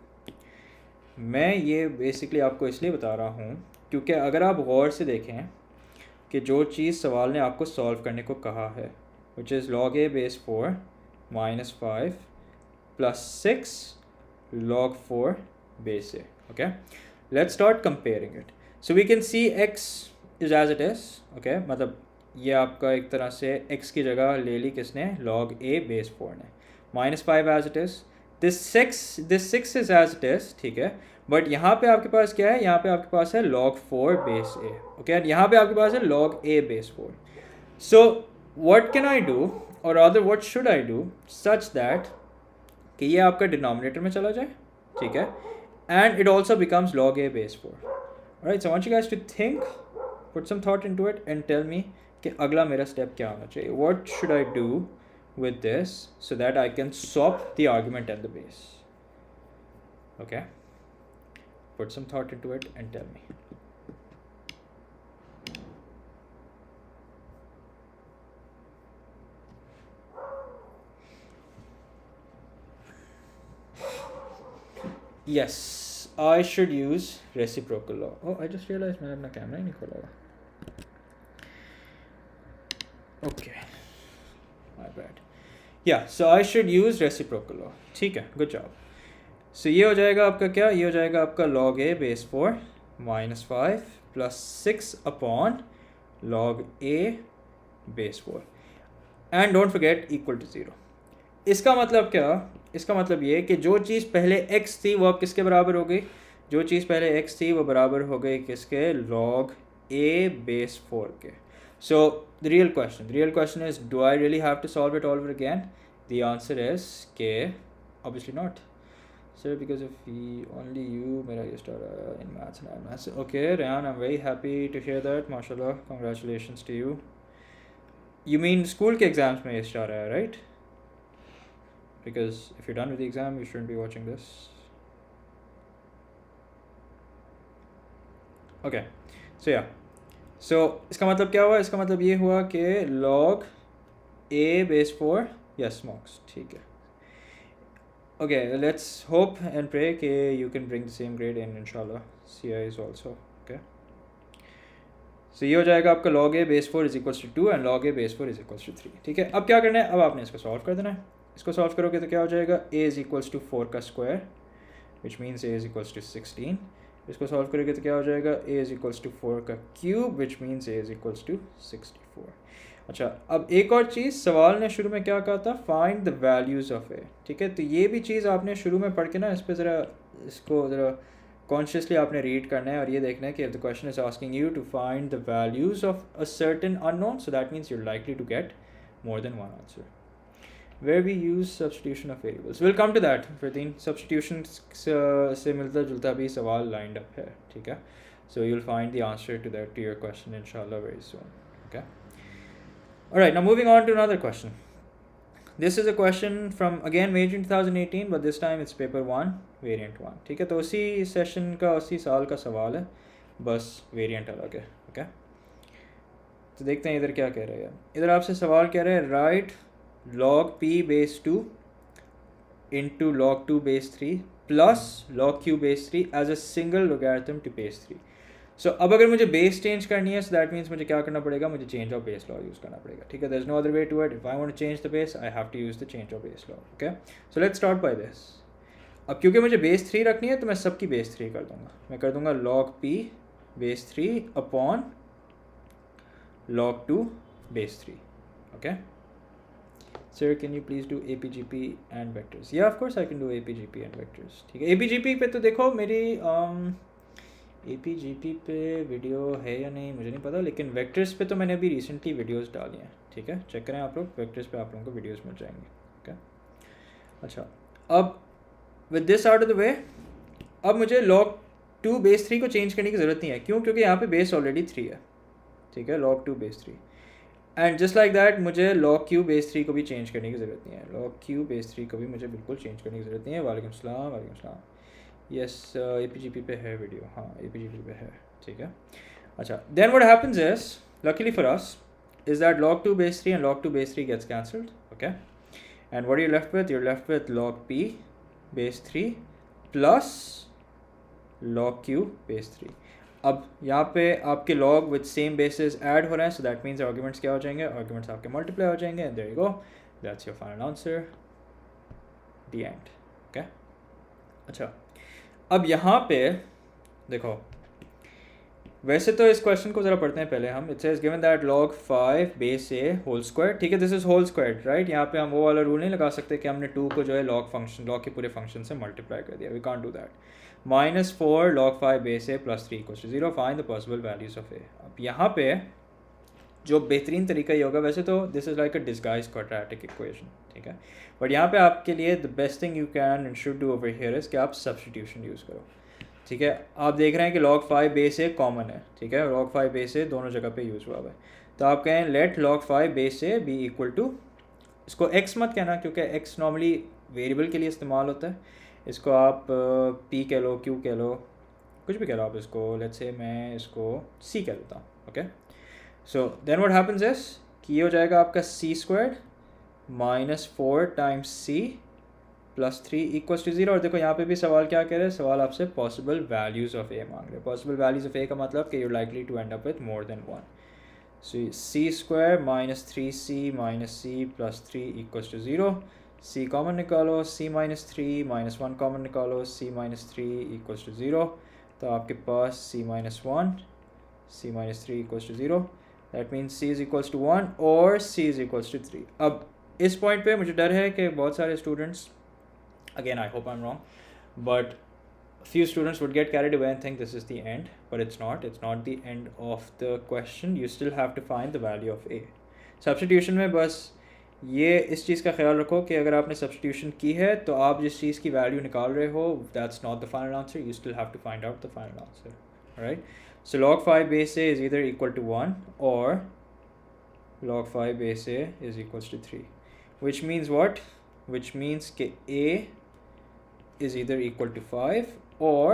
S1: मैं ये बेसिकली आपको इसलिए बता रहा हूँ क्योंकि अगर आप गौर से देखें कि जो चीज़ सवाल ने आपको सॉल्व करने को कहा है, which is log a base 4 - 5 + 6 log 4 base a. Okay, let's start comparing it. So we can see x is as it is. Okay, मतलब ये आपका एक तरह से x की जगह ले ली किसने, log a base 4 ने. -5 as it is. This 6 is as it is. ठीक है, बट यहाँ पे आपके पास क्या है, यहाँ पे आपके पास है log 4 base a. ओके, यहाँ पे आपके पास है log a base 4. So what can I do, or rather what should I do such that कि ये आपका डिनोमिनेटर में चला जाए. ठीक है, and it also becomes log a base 4. Alright, so I want you guys to think, put some thought into it and tell me कि अगला मेरा स्टेप क्या होना चाहिए, what should I do with this so that I can swap the argument and the base. Okay, put some thought into it and tell me. Yes, I should use reciprocal law. Oh, I just realized मैंने अपना camera ही नहीं खोला हुआ. Okay, my bad. Yeah, so I should use reciprocal law. ठीक है, good job. So ये हो जाएगा आपका क्या, ये हो जाएगा आपका log a base 4 minus 5 plus 6 upon log a base 4 and don't forget equal to 0. इसका मतलब क्या, इसका मतलब ये कि जो चीज़ पहले x थी वो अब किसके बराबर हो गई, जो चीज़ पहले x थी वो बराबर हो गई किसके, log a base 4 के. So the real question is, do I really have to solve it all over again? The answer is K, obviously not. Sir, because if only you made a star in maths and maths. Okay, Ryan, I'm very happy to hear that. MashaAllah, congratulations to you. You mean school ke exams mein star aaya, right? Because if you're done with the exam, you shouldn't be watching this. Okay, so yeah. So इसका मतलब क्या हुआ, इसका मतलब ये हुआ कि log a base 4 yes marks. ठीक है. Okay, let's hope and pray कि you can bring the same grade in inshallah. CIs also. Okay. So ये हो जाएगा आपका log a base 4 is equals to 2 and log a base 4 is equals to 3. ठीक है. अब क्या करना है, अब आपने इसको solve कर देना है. इसको solve करोगे तो क्या हो जाएगा, a is equals to 4 का square which means a is equals to 16. इसको सॉल्व करेंगे तो क्या हो जाएगा, a is equals to 4 का cube which means a is equals to 64. अच्छा, अब एक और चीज़, सवाल ने शुरू में क्या कहा था, find the values of a. ठीक है, तो ये भी चीज़ आपने शुरू में पढ़ के ना इस पर ज़रा इसको ज़रा कॉन्शियसली आपने रीड करना है और ये देखना है कि the question is asking you to find the values of a certain unknown, so that means you are likely to get more than one answer. Where we use substitution of variables, we'll come to that. Ferdin, substitution से मिलता जुलता भी सवाल lined up है, ठीक है. So you'll find the answer to that, to your question inshallah very soon. Okay. All right, now moving on to another question. This is a question from again May 2018, but this time it's paper 1 variant 1. ठीक है, तो उसी session का उसी साल का सवाल है, बस वेरिएंट अलग है. Okay. तो देखते हैं इधर क्या कह रहे हैं. इधर आपसे सवाल कह रहे हैं, right log p base 2 into log 2 base 3 plus log q base 3 as a single logarithm to base 3. So अब अगर मुझे base change करनी है, so that means मुझे क्या करना पड़ेगा, मुझे change of base law use करना पड़ेगा. ठीक है, there is no other way to it. If I want to change the base, I have to use the change of base law. Okay, so let's start by this. अब क्योंकि मुझे base 3 रखनी है तो मैं सबकी base 3 कर दूंगा. मैं कर दूंगा log p base 3 upon log 2 base 3. Okay. Sir, can you please do APGP and vectors? Yeah, of course I can do APGP and vectors. ठीक है, APGP पे तो देखो मेरी APGP पे वीडियो है या नहीं मुझे नहीं पता, लेकिन वेक्टर्स पे तो मैंने अभी रिसेंटली वीडियोस डाली हैं. ठीक है, चेक करें आप लोग, वेक्टर्स पे आप लोगों को वीडियोस मिल जाएंगे. ओके, अच्छा, अब with this out of the way, अब मुझे log 2 base 3 को चेंज करने की ज़रूरत नहीं है. क्यों? क्योंकि यहाँ पे बेस ऑलरेडी 3 है. ठीक है, log 2 base 3 and just like that मुझे log q base 3 को भी चेंज करने की ज़रूरत नहीं है. log q base 3 को भी मुझे बिल्कुल चेंज करने की ज़रूरत नहीं है. वालेकुम सलाम, वालेकुम सलाम. यस, APGP पे है वीडियो, हाँ APGP पे है. ठीक है, अच्छा, then what happens is, luckily for us, is that log 2 base 3 and log 2 base 3 gets cancelled. Okay, and what are you left with? You're left with log p base 3 plus log q base 3. अब यहाँ पे आपके log with same bases add हो रहे हैं, so that means arguments क्या हो जाएंगे, arguments आपके multiply हो जाएंगे, and there you go, that's your final answer, the end. Okay, अच्छा, अब यहाँ पे देखो, वैसे तो इस क्वेश्चन को ज़रा पढ़ते हैं पहले हम. It says given that log 5 base a whole square. ठीक है, this is whole square, right. यहाँ पे हम वो वाला रूल नहीं लगा सकते कि हमने 2 को जो है log के पूरे फंक्शन से मल्टीप्लाई कर दिया. We can't do that. -4 log 5 base a plus 3 equals to 0. Find the possible values of a. अब यहाँ पे जो बेहतरीन तरीका ये होगा, वैसे तो this is like a disguise quadratic equation. ठीक है, बट यहाँ पे आपके लिए the best thing you can and should do over here is कि आप सब्स्टिट्यूशन यूज़ करो. ठीक है, आप देख रहे हैं कि log 5 base a कॉमन है. ठीक है, log 5 base a दोनों जगह पे यूज़ हुआ है. तो आप कहें let log 5 base a b equal to, इसको x मत कहना क्योंकि x नॉर्मली वेरिएबल के लिए इस्तेमाल होता है, इसको आप p कह लो, q कह लो, कुछ भी कह लो आप इसको, लेट्स से मैं इसको c कह देता हूँ, okay. So then what happens is कि ये हो जाएगा आपका c squared minus 4 times c plus 3 equals to 0। और देखो यहाँ पे भी सवाल क्या कह रहे हैं, सवाल आपसे पॉसिबल वैल्यूज़ ऑफ ए मांग रहे हैं। पॉसिबल वैल्यूज़ ऑफ ए का मतलब कि you're likely to end up with more than 1। So c square minus 3c minus c plus 3 equals to 0। c common निकालो, c माइनस 3 माइनस 1 कॉमन निकालो, c माइनस 3 इक्वल्स टू 0। तो आपके पास c minus 1, c minus 3 equals to 0। That means c is equals to 1 और c is equals to 3। अब इस point पे मुझे डर है कि बहुत सारे students, again I hope I'm wrong, but few students would get carried away and think this is the end, but it's not the end of the question. You still have to find the value of a. Substitution में बस ये इस चीज़ का ख्याल रखो कि अगर आपने substitution की है तो आप जिस चीज़ की value निकाल रहे हो that's not the final answer, you still have to find out the final answer, right? So log 5 base a is either equal to 1 or log 5 base a is equals to 3, which means what? Which means कि a is either equal to 5 or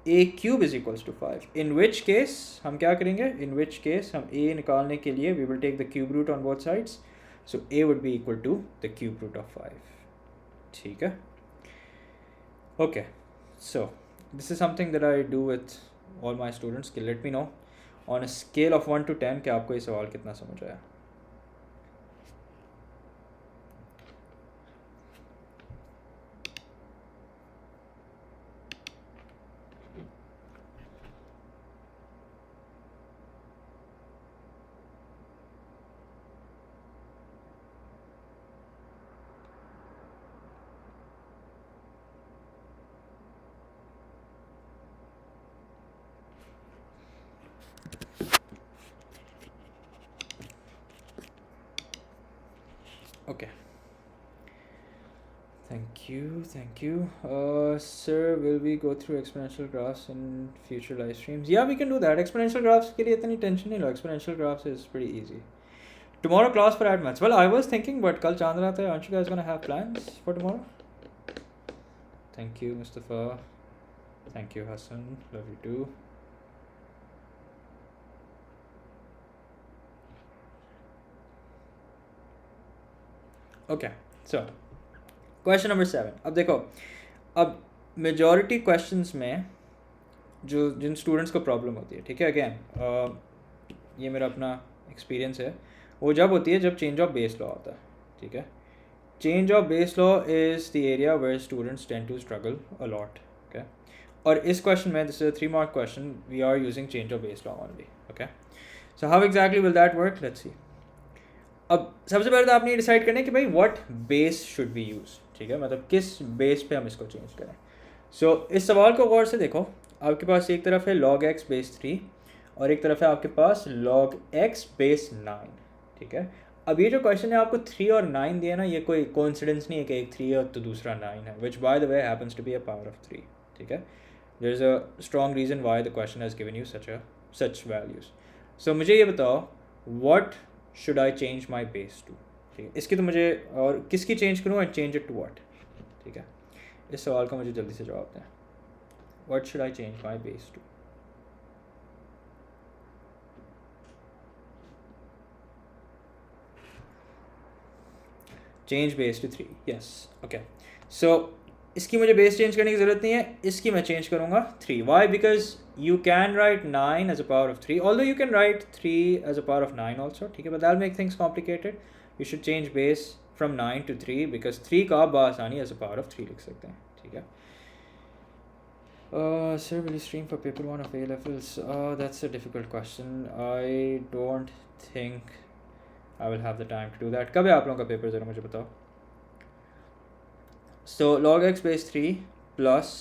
S1: a cube is equals to 5, in which case हम क्या करेंगे, in which case हम a निकालने के लिए we will take the cube root on both sides, so a would be equal to the cube root of 5, ठीक है। Okay, so this is something that I do with all my students कि let me know on a scale of 1 to 10 कि आपको ये सवाल कितना समझ आया। Okay, thank you. Sir, will we go through exponential graphs in future live streams? Yeah, we can do that. Exponential graphs के लिए इतनी टेंशन नहीं लो, exponential graphs is pretty easy. Tomorrow class for add maths. Well, I was thinking, but कल चांद रात है, aren't you guys gonna have plans for tomorrow? Thank you, Mustafa. Thank you, Hassan. Love you too. Okay, so question number 7। अब देखो, अब majority questions में जो जिन students को प्रॉब्लम होती है, ठीक है, अगेन ये मेरा अपना एक्सपीरियंस है, वो जब होती है जब चेंज ऑफ बेस लॉ होता है, ठीक है। Change of base law is the area where students tend to struggle a lot, okay. और इस क्वेश्चन में, this is a 3 mark question, we are using change of base law only, okay. So how exactly will that work, let's see. अब सबसे पहले तो आपने decide करना है कि भाई what base should be use, ठीक है, मतलब किस बेस पे हम इसको चेंज करें। सो इस सवाल को गौर से देखो, आपके पास एक तरफ है log x बेस 3 और एक तरफ है आपके पास log x बेस 9, ठीक है। अब ये जो क्वेश्चन है आपको 3 और 9 दिया ना, ये कोई कोइंसिडेंस नहीं है कि एक 3 है तो दूसरा 9 है, which by the way happens to be a power of 3, ठीक है। There is a strong reason why the question has given you such values. So मुझे ये बताओ, what should I change my base to, ठीक है। इसकी तो मुझे, और किसकी चेंज करूँ, and change it to what, ठीक है। इस सवाल का मुझे जल्दी से जवाब दें, what should I change my base to. Change base to 3, yes, okay. So इसकी मुझे बेस चेंज करने की ज़रूरत नहीं है, इसकी मैं चेंज करूँगा 3। Why? Because you can write 9 as a power of 3, although you can write 3 as a power of 9 also, ठीक है, but that'll make things complicated. You should change base from 9 to 3 because 3 का आप आसानी as a power of 3 लिख सकते हैं, ठीक है। Sir, will you stream for paper 1 of A levels? That's a difficult question. I don't think I will have the time to do that. कब है आप लोगों का पेपर, ज़रा मुझे बताओ। So log x base 3 plus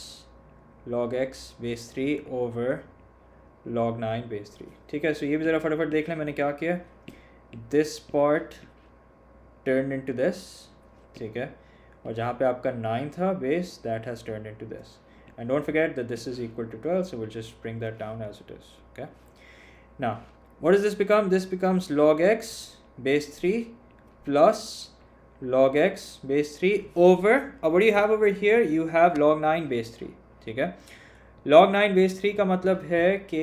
S1: log x base 3 over log 9 base 3, ठीक है। सो ये भी ज़रा फटाफट देख लें मैंने क्या किया। This part turn into this, ठीक है, और जहाँ पे आपका 9 था base, that has turn into this, and don't forget that this is equal to 12, so will just bring that down as it is, okay. Now what does this become? This becomes log x base 3 plus log x base 3 over, what do you have over here? You have log 9 base 3. ठीक है, log 9 base 3 का मतलब है कि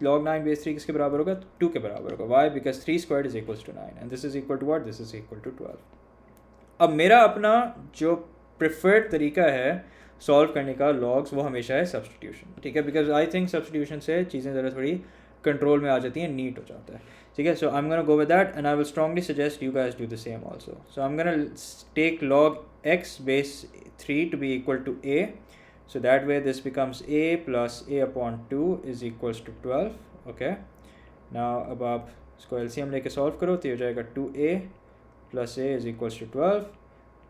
S1: log 9 base 3 किसके बराबर होगा? 2 के बराबर होगा. Why? Because 3 squared is equals to 9 and this is equal to what? This is equal to 12. अब मेरा अपना जो प्रेफर्ड तरीका है सॉल्व करने का लॉग्स वो हमेशा है सब्सटीट्यूशन. ठीक है, बिकॉज आई थिंक सब्सटीट्यूशन से चीज़ें ज़रा थोड़ी कंट्रोल में आ जाती हैं, नीट हो जाता है. ठीक है, so I am gonna go with that and I will strongly suggest you guys do the same also. So I am gonna take log x base 3 to be equal to a, so that way this becomes a plus a upon 2 is equals to 12. okay, now अब आप इसको LCM लेके solve करो तो ये हो जाएगा 2a plus a is equals to 12.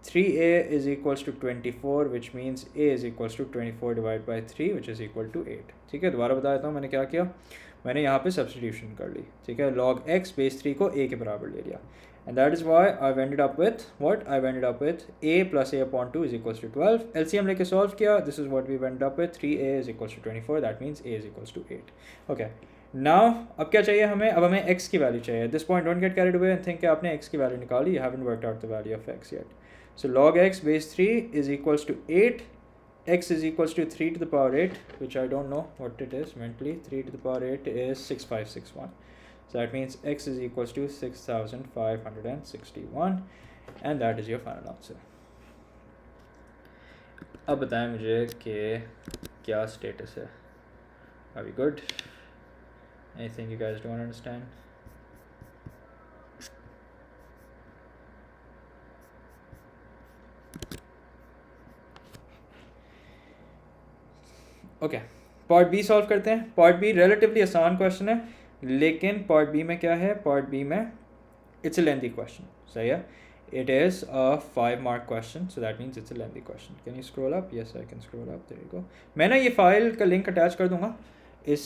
S1: 3a is equals to 24 which means a is equals to 24 divided by 3 which is equal to 8. ठीक है, दोबारा बता देता हूँ मैंने क्या किया. मैंने यहाँ पे सब्सटीट्यूशन कर ली. ठीक है, log x base 3 को a के बराबर ले लिया and that is why I've ended up with what? I've ended up with a plus a upon 2 is equals to 12. LCM लेके solve किया, this is what we've ended up with. 3a is equals to 24, that means a is equals to 8. okay, now अब क्या चाहिए हमें? अब हमें x की value चाहिए. At this point don't get carried away and think कि आपने x की वैल्यू निकाली. You haven't worked out the value of x yet. So log x base 3 is equals to 8. X is equals to 3 to the power 8, which I don't know what it is mentally. 3 to the power 8 is 6561. So that means x is equals to 6561 and that is your final answer. अब बताएं मुझे कि क्या status है. Are we good? Anything you guys don't understand? Okay, part B solve करते हैं. Part B relatively आसान question है, लेकिन पार्ट बी में क्या है? पार्ट बी में इट्स अ लेंथी क्वेश्चन. सही है, it is a 5 mark question, so that means it's a lengthy question. Can you scroll up? Yes I can scroll up. There you go. मैं ना ये file का link attach कर दूंगा इस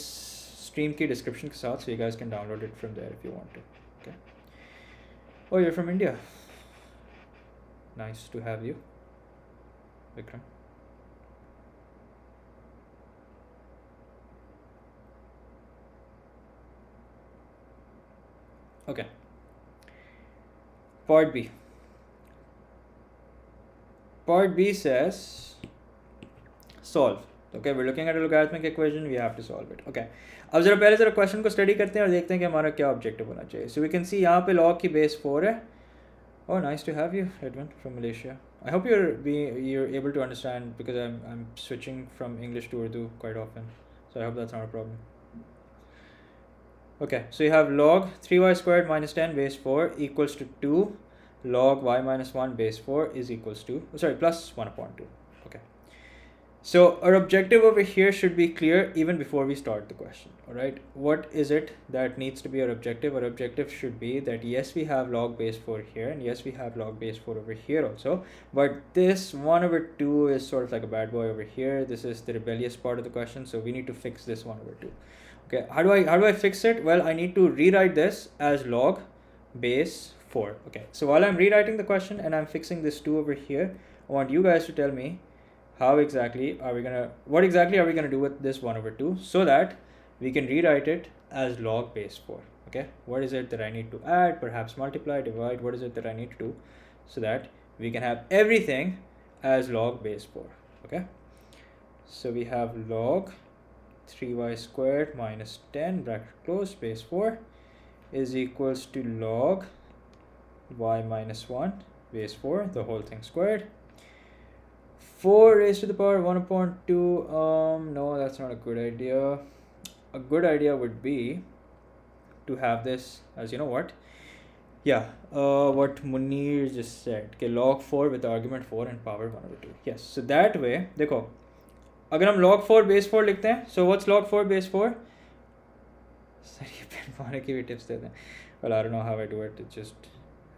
S1: stream की डिस्क्रिप्शन के साथ, so you guys can download it from there if you want to. Okay, oh you are from India, nice to have you Vikram. Okay, part B. Part B says solve. Okay, we're looking at a logarithmic equation, we have to solve it. Okay, अब जरा पहले जरा question को study करते हैं और देखते हैं कि हमारा क्या ऑब्जेक्टिव होना चाहिए. So we can see यहाँ पे log की बेस 4 है. Oh, nice to have you, Edwin from Malaysia. I hope you're able to understand because I'm switching from English to Urdu quite often. So I hope that's not a problem. Okay, so you have log 3y squared minus 10 base 4 equals to 2 log y minus 1 base 4 is equals to, plus 1 upon 2. Okay, so our objective over here should be clear even before we start the question. Alright, what is it that needs to be our objective? Our objective should be that yes, we have log base 4 here and yes, we have log base 4 over here also, but this 1 over 2 is sort of like a bad boy over here. This is the rebellious part of the question, so we need to fix this 1 over 2. Okay, how do I fix it? Well, I need to rewrite this as log base 4. Okay, so while I'm rewriting the question and I'm fixing this 2 over here, I want you guys to tell me what exactly are we gonna do with this 1 over 2 so that we can rewrite it as log base 4. Okay, what is it that I need to add, perhaps multiply, divide, what is it that I need to do so that we can have everything as log base 4. Okay, so we have log 3y squared minus 10 bracket close base 4 is equals to log y minus 1 base 4 the whole thing squared. 4 raised to the power 1 upon 2. No, that's not a good idea. A good idea would be to have this as, you know what, yeah, what Munir just said, okay, log 4 with argument 4 and power 1 over 2. Yes, so that way देखो अगर हम log 4 base 4 लिखते हैं, so what's log 4 base 4? Sir ये pen पाने की भी tips देते हैं. Well, I don't know how I do it, it just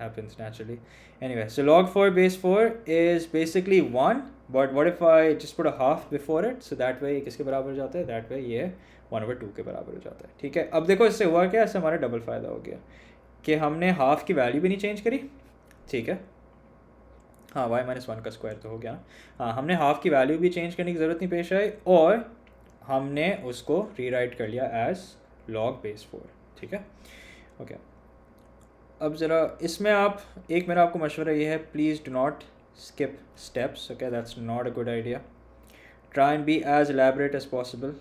S1: happens naturally. Anyway, so log 4 base 4 is basically 1, but what if I just put a half before it, so that way किसके बराबर हो जाता है? That way ये 1 over 2 के बराबर हो जाता है. ठीक है, अब देखो इससे हुआ क्या, इससे हमारा डबल फ़ायदा हो गया कि हमने हाफ की वैल्यू भी नहीं चेंज करी. ठीक है, हाँ, y माइनस 1 का स्क्वायर तो हो गया. हाँ, हमने हाफ की वैल्यू भी चेंज करने की ज़रूरत नहीं पेश आई और हमने उसको रीराइट कर लिया एज log base 4. ठीक है, ओके। अब ज़रा इसमें आप एक मेरा आपको मशवरा ये है, please do not skip steps, okay, that's not a good idea. Try and be as elaborate as possible.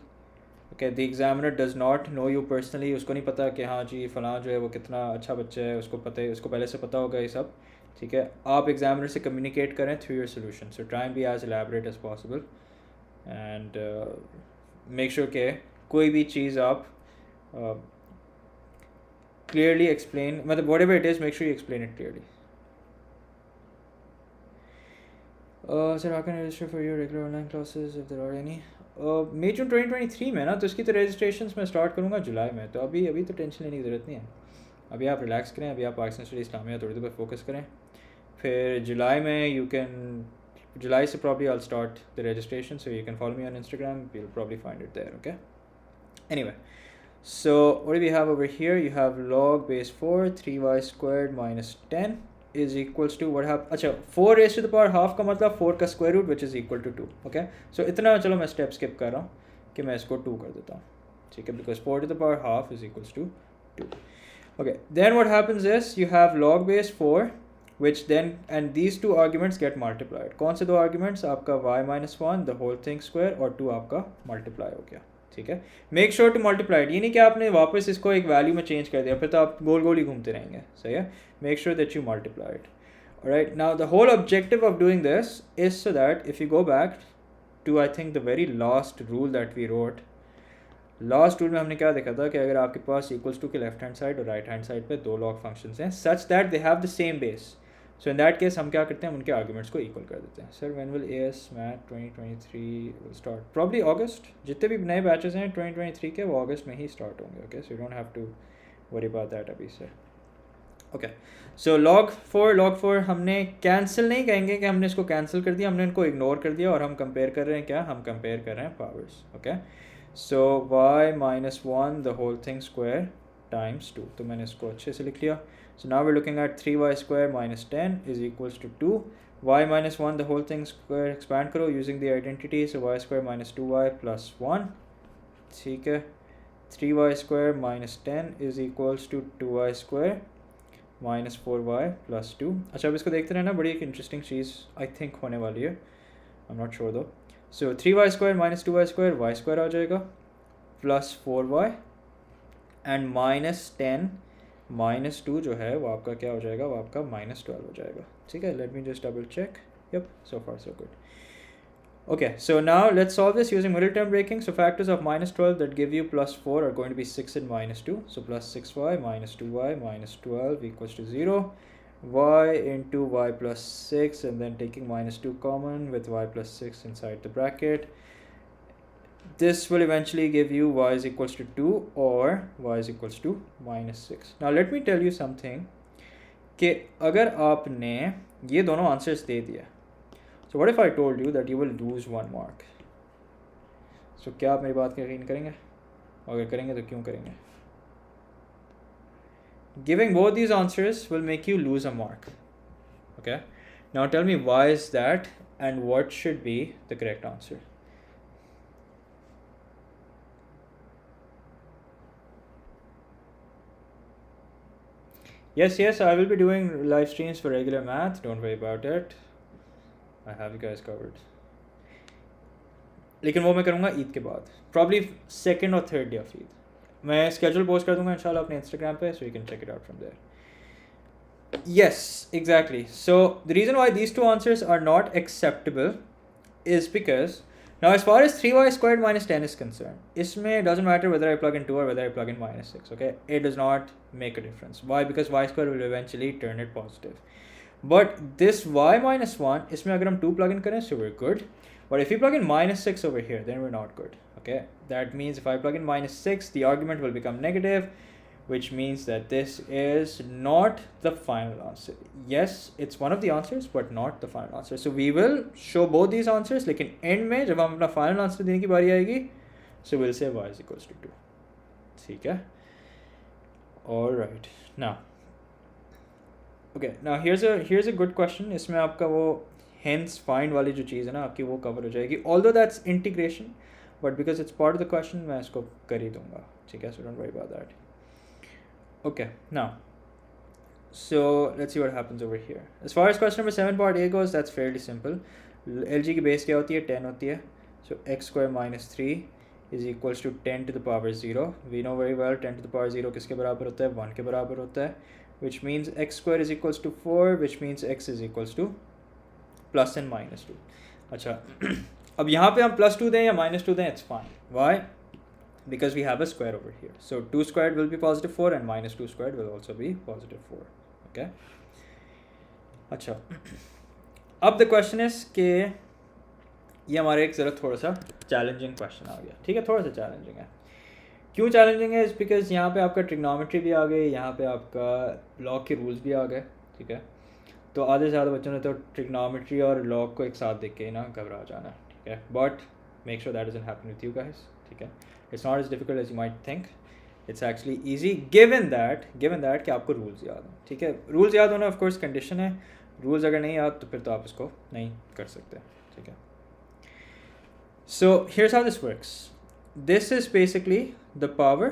S1: Okay, the examiner does not know you personally, उसको नहीं पता कि हाँ जी फ़लाँ जो है वो कितना अच्छा बच्चा है, उसको पता है, उसको पहले से पता होगा ये सब, ठीक है। आप एग्जामिनर से कम्युनिकेट करें through your solution, so try and be as elaborate as possible and make sure कि कोई भी चीज़ आप clearly explain, मतलब whatever it is, make sure you explain it clearly. Sir, how can I register for your regular online classes if there are any? May June 2023 में ना, तो इसकी तो रजिस्ट्रेशन मैं स्टार्ट करूँगा जुलाई में, तो अभी तो टेंशन लेने की ज़रूरत नहीं है। अभी आप रिलैक्स करें, अभी आप पाकिस्तान स्टडी इस्लामिया थोड़ी देर पर फोकस करें, फिर जुलाई में July से probably I'll start the registration, so you can follow me on Instagram, you'll probably find it there, okay? Anyway, so what do we have over here? You have log base 4, 3y squared minus 10 is equals to what happens? अच्छा, 4 raised to the power half का मतलब 4 का square root which is equal to 2, okay? So इतना चलो मैं step skip कर रहा हूँ कि मैं इसको 2 कर देता हूँ, ठीक है? Because 4 to the power half is equals to 2. Okay, then what happens is you have log base 4 which then, and these two arguments get multiplied. कौन से दो arguments? आपका y minus 1 the whole thing square और 2 आपका multiply हो गया, ठीक है? Make sure to multiply it, ये नहीं कि आपने वापस इसको एक वैल्यू में चेंज कर दिया, फिर तो आप गोल गोल ही घूमते रहेंगे, सही है? Make sure that you multiply it. Alright, now the whole objective of doing this is so that if you go back to I think the very last rule that we wrote, last rule में हमने क्या देखा था कि अगर आपके पास equals to के left hand side और राइट हैंड साइड पे दो लॉग फंक्शंस हैं such that they have the same base, so in that case हम क्या करते हैं, उनके आर्ग्यूमेंट्स को इक्वल कर देते हैं. Sir when will AS math 2023 will start? Probably August. जितने भी नए बैचेस हैं 2023 के वो अगस्त में ही स्टार्ट होंगे. Okay, so you don't have to worry about that अभी sir. Okay, so log four हमने कैंसिल नहीं कहेंगे कि हमने इसको कैंसिल कर दिया, हमने इनको इग्नोर कर दिया और हम कंपेयर कर रहे हैं क्या, हम कंपेयर कर रहे हैं powers. Okay, so y minus 1 the whole thing square times 2, तो मैंने इसको अच्छे से लिख लिया. So now we're looking at 3y square minus 10 is equals to 2. y minus 1 the whole thing square expand करो using the identity, so y square minus 2y plus 1, ठीक है. 3y square minus 10 is equals to 2y square minus 4y plus 2. अच्छा, अब इसको देखते रहना, बड़ी एक इंटरेस्टिंग चीज़ आई थिंक होने वाली है, आई am not sure though. So 3y square minus 2y square y square आ जाएगा plus 4y and minus 10 minus 2 जो है वो आपका क्या हो जाएगा, वो आपका माइनस 12 हो जाएगा. ठीक है, let me just double check. Yup, so far so good. Okay, so now let's solve this using middle term breaking. So factors of minus 12 that give you plus 4 are going to be 6 and minus 2. So plus 6y minus 2y minus 12 equals to 0. Y into y plus 6 and then taking minus 2 common with y plus 6 inside the bracket. This will eventually give you y is equals to 2 or y is equals to minus 6. Now let me tell you something कि अगर आपने ये दोनों answers दे दिया, so what if I told you that you will lose 1 mark? So क्या आप मेरी बात का यकीन करेंगे? अगर करेंगे तो क्यों करेंगे? Giving both these answers will make you lose a mark. Okay, now tell me why is that and what should be the correct answer? Yes, I will be doing live streams for regular math, don't worry about it. I have you guys covered. लेकिन वो मैं करूँगा ईद के बाद, probably 2nd और 3rd day of Eid. मैं schedule post कर दूँगा इंशाल्लाह अपने इंस्टाग्राम पे, so you can check it out from there. Yes, exactly. So the reason why these two answers are not acceptable is because now as far as 3y squared minus 10 is concerned, इसमें it doesn't matter whether I plug in 2 or whether I plug in minus 6, okay? It does not make a difference. Why? Because y squared will eventually turn it positive. But this y minus 1, इसमें अगर हम 2 plug in करें, so we're good. But if you plug in minus 6 over here, then we're not good, okay? That means if I plug in minus 6, the argument will become negative, which means that this is not the final answer. Yes, it's one of the answers, but not the final answer. So we will show both these answers, लेकिन end में जब हम अपना final answer देने की बारी आएगी, so we'll say y is equals to 2. ठीक है? All right. Now here's a good question. इसमें आपका वो hence find वाली जो चीज़ है ना आपकी, वो cover हो जाएगी. Although that's integration, but because it's part of the question, मैं इसको कर ही दूँगा. ठीक है? So don't worry about that. Okay, now, so let's see what happens over here. As far as question number 7 part A goes, that's fairly simple. LG की base क्या होती है? 10 होती है. So x square minus 3 is equals to 10 to the power 0. We know very well 10 to the power 0 किसके बराबर होता है? 1 के बराबर होता है. Which means x square is equals to 4, which means x is equals to plus and minus 2. अच्छा, अब यहाँ पे हम plus 2 दें या minus 2 दें, it's fine. Why? Because we have a square over here. So 2 squared will be positive 4 and minus 2 squared will also be positive 4. Okay. अच्छा, अब the question is कि ये हमारे एक ज़रा थोड़ा सा चैलेंजिंग क्वेश्चन आ गया. ठीक है, थोड़ा सा चैलेंजिंग है. क्यों चैलेंजिंग है? इस बिकॉज यहाँ पे आपका ट्रिग्नोमेट्री भी आ गई, यहाँ पे आपका लॉग के रूल्स भी आ गए. ठीक है, तो आधे से ज़्यादा बच्चों ने तो ट्रिग्नोमेट्री और लॉग को एक साथ देख के ना घबरा जाना है. ठीक है, but make sure that doesn't happen with you guys. ठीक है, it's not as difficult as you might think. It's actually easy given that कि आपको रूल्स याद हैं. ठीक है, रूल्स याद होना ऑफ कोर्स कंडीशन है. रूल्स अगर नहीं याद तो फिर तो आप इसको नहीं कर सकते. ठीक है, so here's how this works. This is basically the power.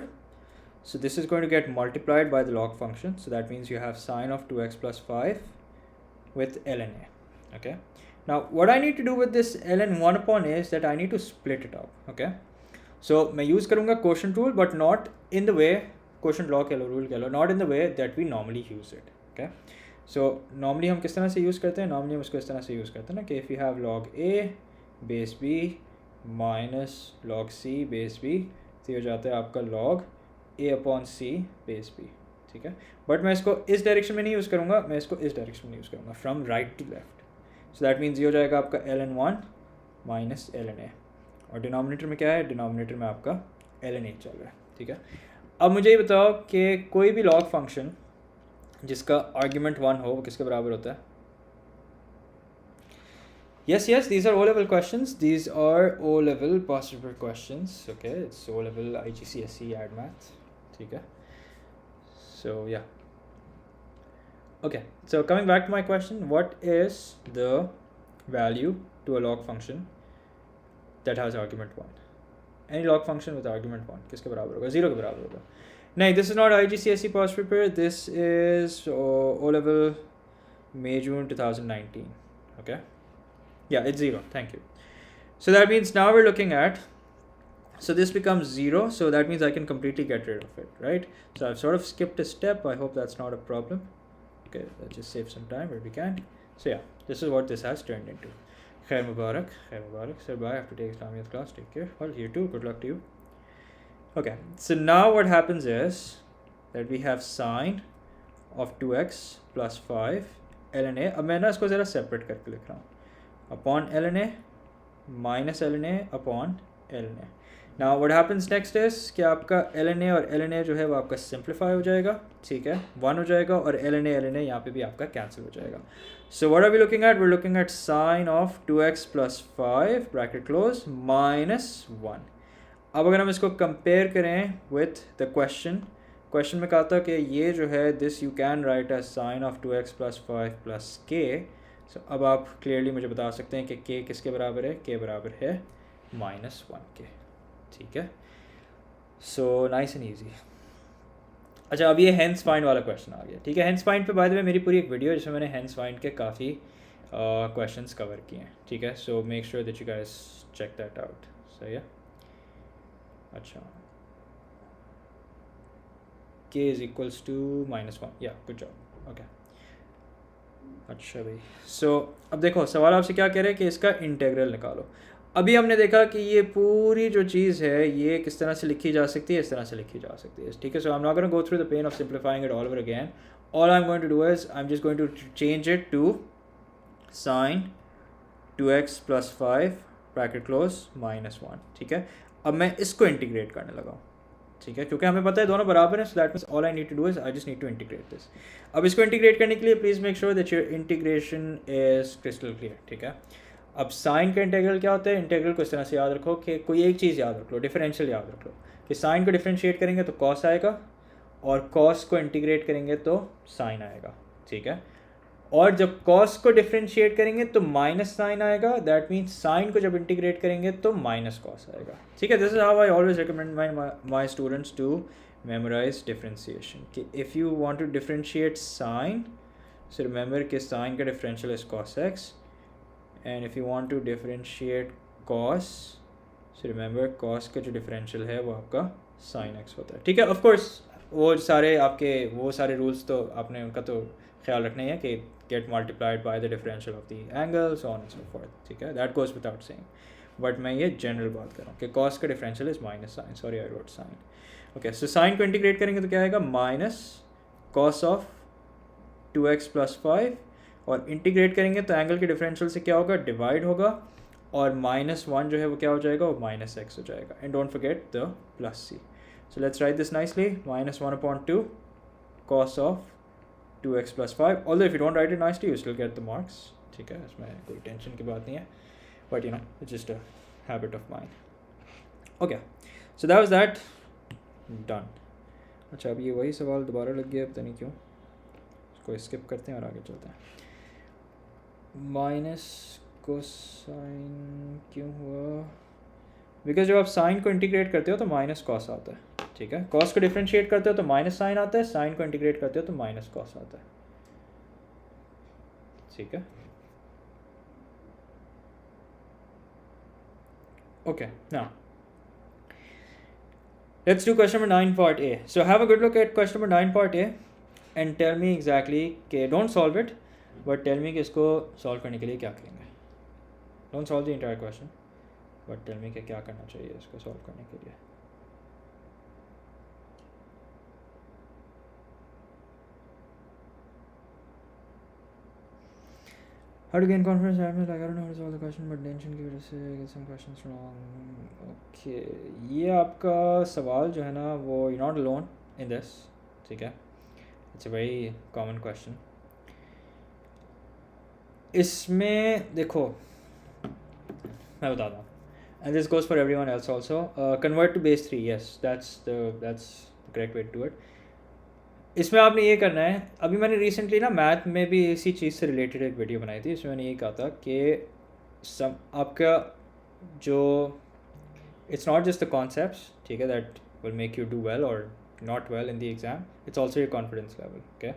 S1: So this is going to get multiplied by the log function. So that means you have sine of 2x plus 5 with ln a. Okay, now what I need to do with this ln 1 upon a is that I need to split it up. Okay, so मैं use करूँगा quotient rule but not in the way quotient law कह लो, rule कह लो, not in the way that we normally use it. Okay, so normally हम किस तरह से use करते हैं? normally हम इसको इस तरह से यूज़ करते हैं ना कि if you have log a base b minus log c base b, तो ये हो जाता है आपका log a upon c base b. ठीक है, बट मैं इसको इस डायरेक्शन में नहीं यूज़ करूँगा, मैं इसको इस डायरेक्शन में यूज़ करूँगा, from right to left. So that means ये हो जाएगा आपका ln 1 माइनस ln a. और डिनोमिनेटर में क्या है? डिनोमिनेटर में आपका ln a चल रहा है. ठीक है, अब मुझे ये बताओ कि कोई भी लॉग फंक्शन जिसका आर्ग्यूमेंट 1 हो वो किसके बराबर होता है? Yes, these are O-level questions. These are O-level past paper questions. Okay, it's O-level IGCSE Math. ठीक है, so yeah. Okay, so coming back to my question, what is the value to a log function that has argument 1? Any log function with argument 1 किसके बराबर होगा? 0 के बराबर होगा. नहीं, this is not IGCSE past paper. This is O-level May June 2019. Okay, yeah, it's 0. Thank you. So that means now we're looking at, so this becomes 0, so that means I can completely get rid of it, right? So I've sort of skipped a step. I hope that's not a problem. Okay, let's just save some time where we can. So yeah, this is what this has turned into. Khair Mubarak. Sir, bye. I have to take Islamiyat class. Take care. Well, you too. Good luck to you. Okay, so now what happens is that we have sine of 2x plus 5 ln a. अब मैं ना इसको ज़रा separate करके लिख रहा हूँ. Upon ln a minus ln a upon ln a. Now what happens next is कि आपका ln a और ln a जो है वो आपका सिंप्लीफाई हो जाएगा. ठीक है, 1 हो जाएगा और ln a यहाँ पे भी आपका कैंसिल हो जाएगा. So what are we looking at? We're looking at sine of 2x plus 5 bracket close minus 1. अब अगर हम इसको कंपेयर करें with the question में कहा था कि ये जो है this you can write as sine of 2x plus 5 plus k. So अब आप क्लियरली मुझे बता सकते हैं कि k किसके बराबर है? k बराबर है -1 के. ठीक है, सो नाइस एंड ईजी. अच्छा, अब ये हेंस फाइंड वाला क्वेश्चन आ गया. ठीक है, हेंस फाइंड पे बाय द वे मेरी पूरी एक वीडियो है जिसमें मैंने हेंस फाइंड के काफ़ी क्वेश्चंस कवर किए हैं. ठीक है, so make sure that you guys check that out. सही है. अच्छा, k इज इक्वल्स टू -1. या गुड जॉब. ओके, अच्छा भाई. सो अब देखो सवाल आपसे क्या कह रहे हैं कि इसका इंटीग्रल निकालो. अभी हमने देखा कि ये पूरी जो चीज़ है ये किस तरह से लिखी जा सकती है, इस तरह से लिखी जा सकती है. ठीक है, so I am not going to go through the pain of simplifying it all over again. All I am going to do is I am just going to change it to sine 2x plus 5 bracket close -1. ठीक है, अब मैं इसको integrate करने लगा हूँ. ठीक है, क्योंकि हमें पता है दोनों बराबर हैं. So that means all I need to do is I just need to integrate this. अब इसको इंटीग्रेट करने के लिए please make sure that your integration is crystal clear. ठीक है, अब साइन का इंटीग्रल क्या होता है? इंटीग्रल को इस तरह से याद रखो कि कोई एक चीज़ याद रख लो, डिफरेंशियल याद रख लो कि साइन को डिफरेंशिएट करेंगे तो कॉस आएगा और कॉस को इंटीग्रेट करेंगे तो साइन आएगा. ठीक है, और जब कॉस को डिफरेंशिएट करेंगे तो माइनस साइन आएगा. दैट मीन्स साइन को जब इंटीग्रेट करेंगे तो माइनस कॉस आएगा. ठीक है, this is how I always recommend my students to memorize differentiation कि if you want to differentiate sine, so remember कि sine का differential is cos x, and if you want to differentiate cos, so remember cos का जो differential है वो आपका sin x होता है. ठीक है, of course वो सारे rules तो आपने उनका तो ख्याल रखना ही है कि get multiplied by the differential of the angle, so on and so forth. ठीक है, that goes without saying. But मैं ये जनरल बात कर रहा हूँ कि cos का differential is minus sine, sorry I wrote sine. Okay, so sine को इंटीग्रेट करेंगे तो क्या आएगा, माइनस कॉस ऑफ 2x + 5, और इंटीग्रेट करेंगे तो एंगल के डिफरेंशियल से क्या होगा, डिवाइड होगा, और -1 जो है वो क्या हो जाएगा, वो -x हो जाएगा. And don't forget the +c. So let's write this nicely, -1/2 cos of 2x + 5. Although if you don't write it nicely you still get the marks. ठीक है, इसमें कोई टेंशन की बात नहीं है, but you know it's just a habit of mine. Okay, so that was that done. अच्छा, अब ये वही सवाल दोबारा लग गया, पता नहीं क्यों. इसको स्किप करते हैं और आगे चलते हैं. माइनस कोसाइन क्यों हुआ, बिकॉज जब आप साइन को इंटीग्रेट करते हो तो माइनस कॉस आता है. ठीक है, कॉस को डिफरेंशिएट करते हो तो माइनस साइन आता है, साइन को इंटीग्रेट करते हो तो माइनस कॉस आता है. ठीक है, okay, now let's do question number 9 part A. So have a good look at question number 9 part A and tell me exactly कि don't solve it, but tell me कि इसको solve करने के लिए क्या करेंगे. Don't solve the entire question, but tell me कि क्या करना चाहिए इसको solve करने के लिए. How to gain confidence? I don't know how to solve the question, but tension की वजह से get some questions wrong. Okay, ये आपका सवाल जो है ना वो you're not alone in this. ठीक है, it's a very common question. इसमें देखो मैं बताता हूँ, and this goes for everyone else also. Convert to base 3. Yes, that's the correct way to do it. इसमें आपने ये करना है, अभी मैंने रिसेंटली ना मैथ में भी इसी चीज़ से रिलेटेड एक वीडियो बनाई थी, इसमें मैंने ये कहा था कि आपका जो it's not just the concepts, ठीक है, that will make you do well और not well in the exam, it's also your confidence level. Okay,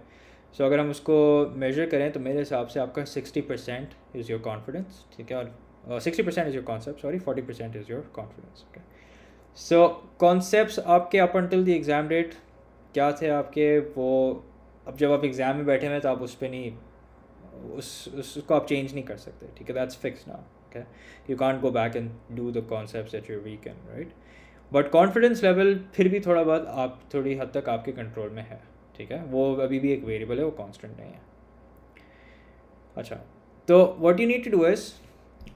S1: so अगर हम उसको मेजर करें तो मेरे हिसाब से आपका 60% इज़ योर कॉन्फिडेंस. ठीक है, और 60% is your concept, sorry 40% is your confidence. Okay, so concepts आपके up until the exam date क्या थे आपके, वो अब जब आप एग्ज़ाम में बैठे हुए तो आप उस पर नहीं उसको आप चेंज नहीं कर सकते. ठीक है, that's fix now. Okay, you can't go back and do the concepts that you are weak in, right. But confidence level फिर भी थोड़ा बहुत आप थोड़ी हद तक आपके कंट्रोल में है. ठीक है, वो अभी भी एक वेरिएबल है, वो कांस्टेंट नहीं है. अच्छा, तो what you need to do is,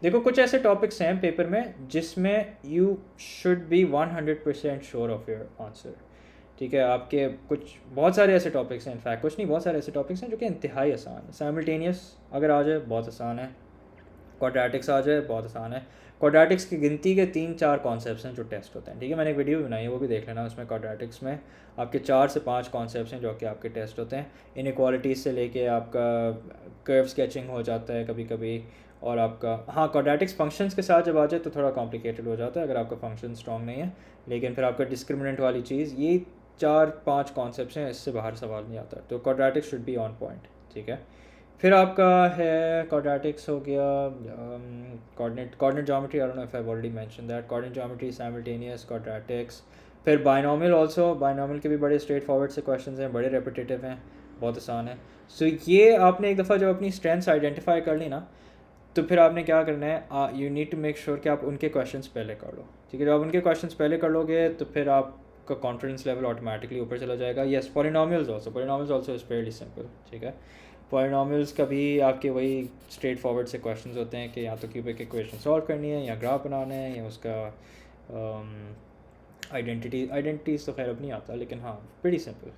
S1: देखो कुछ ऐसे टॉपिक्स हैं पेपर में जिसमें you should be 100% sure of your answer. ठीक है, आपके कुछ बहुत सारे ऐसे टॉपिक्स हैं, इनफैक्ट कुछ नहीं बहुत सारे ऐसे टॉपिक्स हैं जो कि इंतहाई आसान है. साइमल्टेनियस अगर आ जाए बहुत आसान है, क्वाड्रेटिक्स आ जाए बहुत आसान है. क्वाड्रेटिक्स की गिनती के 3-4 कॉन्सेप्ट्स हैं जो टेस्ट होते हैं. ठीक है, मैंने एक वीडियो भी बनाई है, वो भी देख लेना. उसमें क्वाड्रेटिक्स में आपके 4 से 5 कॉन्सेप्ट्स हैं जो कि आपके टेस्ट होते हैं. इनइक्वालिटीज़ से लेके आपका कर्व स्केचिंग हो जाता है कभी कभी, और आपका हाँ क्वाड्रेटिक्स फंक्शंस के साथ जब आ जाए तो थोड़ा कॉम्प्लिकेटेड हो जाता है अगर आपका फंक्शन स्ट्रॉन्ग नहीं है. लेकिन फिर आपका डिस्क्रिमिनेंट वाली चीज़, ये 4-5 कॉन्सेप्ट्स हैं, इससे बाहर सवाल नहीं आता. तो quadratics should be on point. ठीक है, फिर आपका है क्वाड्रेटिक्स हो गया, coordinate geometry, I don't know if I have already mention that. Coordinate geometry, simultaneous, quadratics. फिर बायनॉमियल ऑल्सो, बायनॉमियल के भी बड़े स्ट्रेट फॉरवर्ड से क्वेश्चन हैं, बड़े रेपिटेटिव हैं, बहुत आसान है. सो ये आपने एक दफ़ा जब अपनी स्ट्रेंथ्स आइडेंटिफाई कर ली ना, तो फिर आपने क्या करना है, you need to make sure कि आप उनके क्वेश्चंस पहले कर लो. ठीक है, जब आप उनके क्वेश्चंस पहले कर लोगे तो फिर आपका कॉन्फिडेंस लेवल ऑटोमेटिकली ऊपर चला जाएगा. Yes, polynomials also is fairly simple. ठीक है, पॉलिनॉमियल्स का भी आपके वही स्ट्रेट फॉरवर्ड से क्वेश्चंस होते हैं कि या तो क्यूबिक इक्वेशन सॉल्व करनी है, या ग्राफ बनाना है, या उसका आइडेंटिटीज़ तो खैर अब नहीं आता, लेकिन हाँ pretty simple.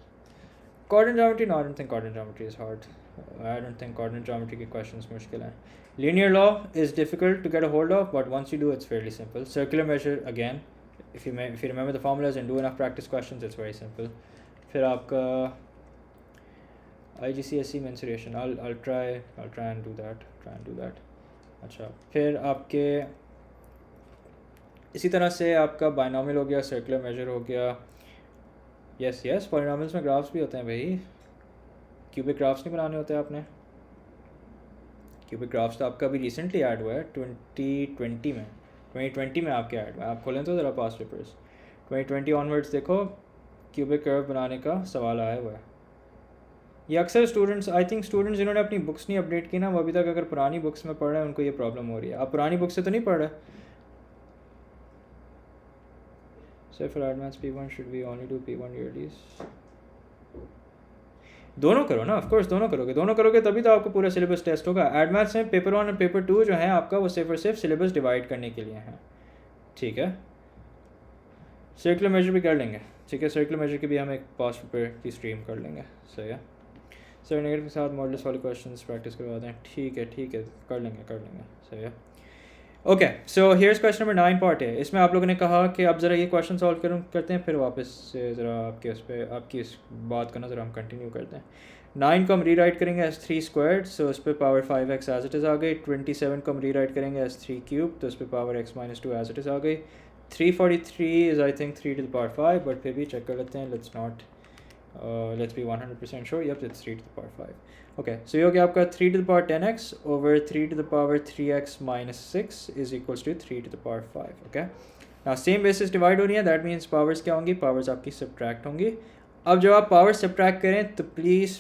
S1: Coordinate geometry, no I don't think coordinate geometry is hard. I don't think coordinate geometry के क्वेश्चंस मुश्किल हैं. Linear law is difficult to get a hold of, but once you do, it's fairly simple. Circular measure, again, if you remember the formulas and do enough practice questions, it's very simple. फिर आपका IGCSE mensuration, I'll try and do that. अच्छा, फिर आपके इसी तरह से आपका binomial हो गया, circular measure हो गया, यस यस, पॉलिनॉमियल्स में ग्राफ्स भी होते हैं भाई, क्यूबिक ग्राफ्स नहीं बनाने होते आपने। क्यूबिक ग्राफ्स तो आपका अभी रिसेंटली ऐड हुआ है 2020 में, 2020 में आपके ऐड हुआ है। आप खोलें तो ज़रा पास पेपर्स 2020 ऑनवर्ड्स देखो, क्यूबिक कर्व बनाने का सवाल आया हुआ है। ये अक्सर स्टूडेंट्स, आई थिंक स्टूडेंट्स जिन्होंने अपनी बुक्स नहीं अपडेट की ना, वो अभी तक अगर पुरानी बुक्स में पढ़ रहे हैं उनको ये प्रॉब्लम हो रही है। आप पुरानी बुक से तो नहीं पढ़ रहे? So for advance P1 should be only do P1 ईयरलीज। दोनों करो ना, ऑफकोर्स दोनों करोगे तभी तो आपको पूरा सिलेबस टेस्ट होगा। एडवांस में पेपर 1 और पेपर 2 जो है आपका, वो सिर्फ और सिर्फ सिलेबस डिवाइड करने के लिए है, ठीक है। सर्कुलर मेजर भी कर लेंगे, ठीक है, सर्कुलर मेजर की भी हम एक पास्ट पेपर की स्ट्रीम कर लेंगे, सही है। सर नेगेटिव के साथ मॉडल्स वाले क्वेश्चंस प्रैक्टिस करवा दें, ठीक है कर लेंगे, सही है। Okay, so here's question number 9 part है। इसमें आप लोगों ने कहा कि अब ज़रा ये क्वेश्चन सॉल्व करते हैं, फिर वापस से ज़रा आपके उस पर आपकी इस बात का ना ज़रा हम कंटिन्यू करते हैं। 9 को हम री राइट करेंगे एज 3 स्क्वायर्ड, सो उस पर power 5x as it is आ गई। 27 को हम री राइट करेंगे एज 3 क्यूब, तो उस पर power x - 2 as it is आ गई। 343 is I think 3 to the power 5, but फिर भी चेक कर लेते हैं, let's be 100% sure, yep, it's 3 to the power 5. Okay, so ये हो गया आपका 3 to the power 10x over 3 to the power 3x minus 6 is equals to 3 to the power 5. Okay, now same basis divide हो रही है, that means powers क्या होंगी? Powers आपकी subtract होंगी। अब जब आप पावर subtract करें तो please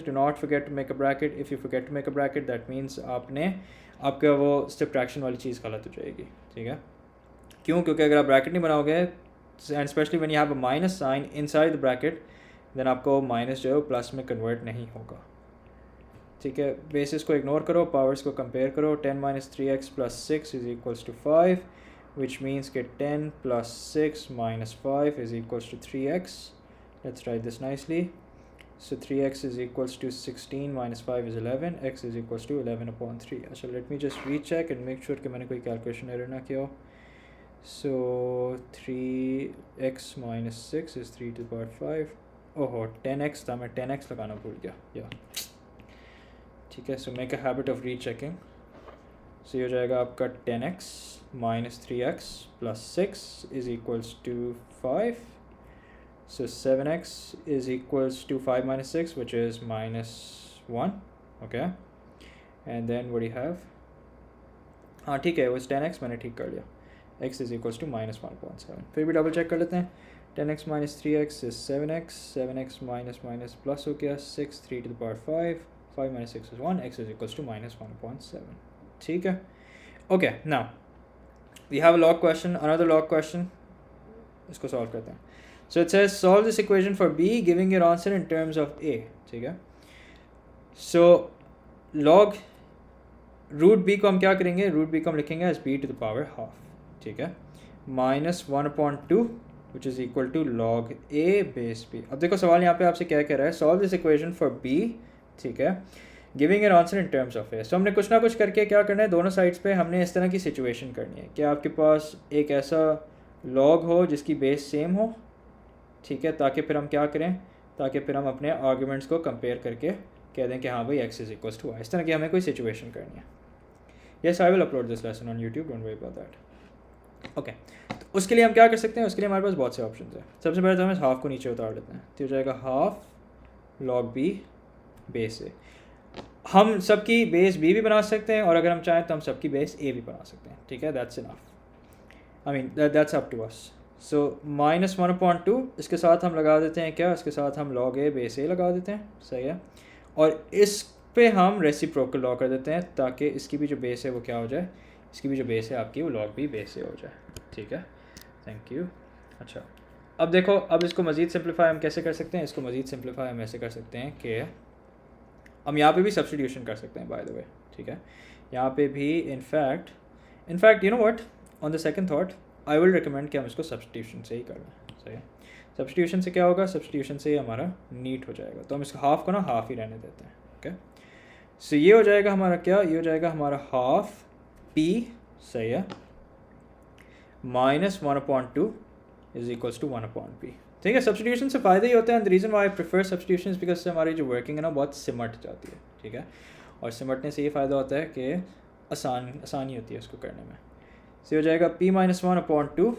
S1: do not forget to make a bracket. If you forget to make a bracket, that means आपका वो subtraction वाली चीज़ गलत हो जाएगी, ठीक है। क्यों? क्योंकि अगर आप ब्रैकेट नहीं बनाओगे, and especially when you have a minus sign inside the bracket, then आपको माइनस जो है प्लस में कन्वर्ट नहीं होगा, ठीक है। बेसिस को इग्नोर करो, पावर्स को कंपेयर करो। 10 - 3x + 6 is equals to 5, which means कि 10 + 6 - 5 is equals to 3x। Let's write this nicely. So 3x is equals to 16 - 5 is 11, x is equals to 11/3। अच्छा, let me just recheck and make sure कि मैंने कोई calculation error ना किया हो। So 3x - 6 is 3 to the power 5। ओहो 10x था, मैं 10x लगाना भूल गया, या ठीक है। So make a habit of rechecking. So ये हो जाएगा आपका 10x - 3x + 6 is equals to 5। So 7x is equals to 5 - 6 which is -1। Okay, and then what you have, हाँ ठीक है, वो 10x मैंने ठीक कर लिया। x is equals to -1.7। फिर भी डबल चेक कर लेते हैं। 10x - 3x is 7x, 7x minus plus हो गया 6, 3 to the power 5, 5 - 6 is 1, x is equals to -1.7, ठीक है। Okay, now we have a log question, another log question, इसको सॉल्व करते हैं। So it says solve this equation for b giving your answer in terms of a, ठीक है। So log root b को हम क्या करेंगे? रूट b को हम लिखेंगे as b to the power half, ठीक है, -1/2 which is equal to log a base b। अब देखो सवाल यहाँ पे आपसे क्या कह रहा है, solve this equation for b, ठीक है, giving an answer in terms of a. So हमने कुछ ना कुछ करके क्या करना है, दोनों साइड्स पे हमने इस तरह की सिचुएशन करनी है कि आपके पास एक ऐसा लॉग हो जिसकी बेस सेम हो, ठीक है, ताकि फिर हम क्या करें, ताकि फिर हम अपने आर्ग्यूमेंट्स को कंपेयर करके कह दें कि हाँ भाई x is equals to y। इस तरह की हमें कोई सिचुएशन करनी है। Yes, I will upload this lesson on YouTube, don't worry about that. Okay, तो उसके लिए हम क्या कर सकते हैं, उसके लिए हमारे पास बहुत से ऑप्शन हैं। सबसे पहले तो हम इस हाफ को नीचे उतार लेते हैं, तो हो जाएगा हाफ लॉग बी बेस ए। हम सबकी बेस बी भी बना सकते हैं, और अगर हम चाहें तो हम सबकी बेस ए भी बना सकते हैं, ठीक है, that's enough, I mean that's up to us. So -1/2 इसके साथ हम लगा देते हैं क्या, इसके साथ हम लॉग ए बेस ए लगा देते हैं, सही है, और इस पे हम रेसिप्रोकल लॉ कर देते हैं ताकि इसकी भी जो बेस है वो क्या हो जाए, इसकी भी जो बेस है आपकी वो लॉग बी बेस ए हो जाए, ठीक है, थैंक यू। अच्छा, अब देखो, अब इसको मज़ीद सिंप्लीफाई हम कैसे कर सकते हैं, इसको मज़ीद सिंप्लीफाई हम ऐसे कर सकते हैं कि हम यहाँ पे भी सब्स्टिट्यूशन कर सकते हैं, बाय द वे, ठीक है, यहाँ पे भी in fact you know what, on the second thought I will recommend कि हम इसको सब्स्टिट्यूशन से ही कर लें, सही है। सब्स्टिट्यूशन से क्या होगा, सब्स्टिट्यूशन से हमारा नीट हो जाएगा, तो हम इसको हाफ को ना हाफ ही रहने देते हैं, ओके। सो ये हो जाएगा हमारा क्या, ये हो जाएगा हमारा हाफ पी, सही है, -1/2 इज इक्वल्स टू 1/p, ठीक है। सब्स्टिट्यूशन से फ़ायदे ही होते हैं, the reason why I prefer substitution because से हमारी जो वर्किंग है ना बहुत सिमट जाती है, ठीक है, और सिमटने से ये फ़ायदा होता है कि आसानी होती है उसको करने में। सो हो जाएगा p - 1/2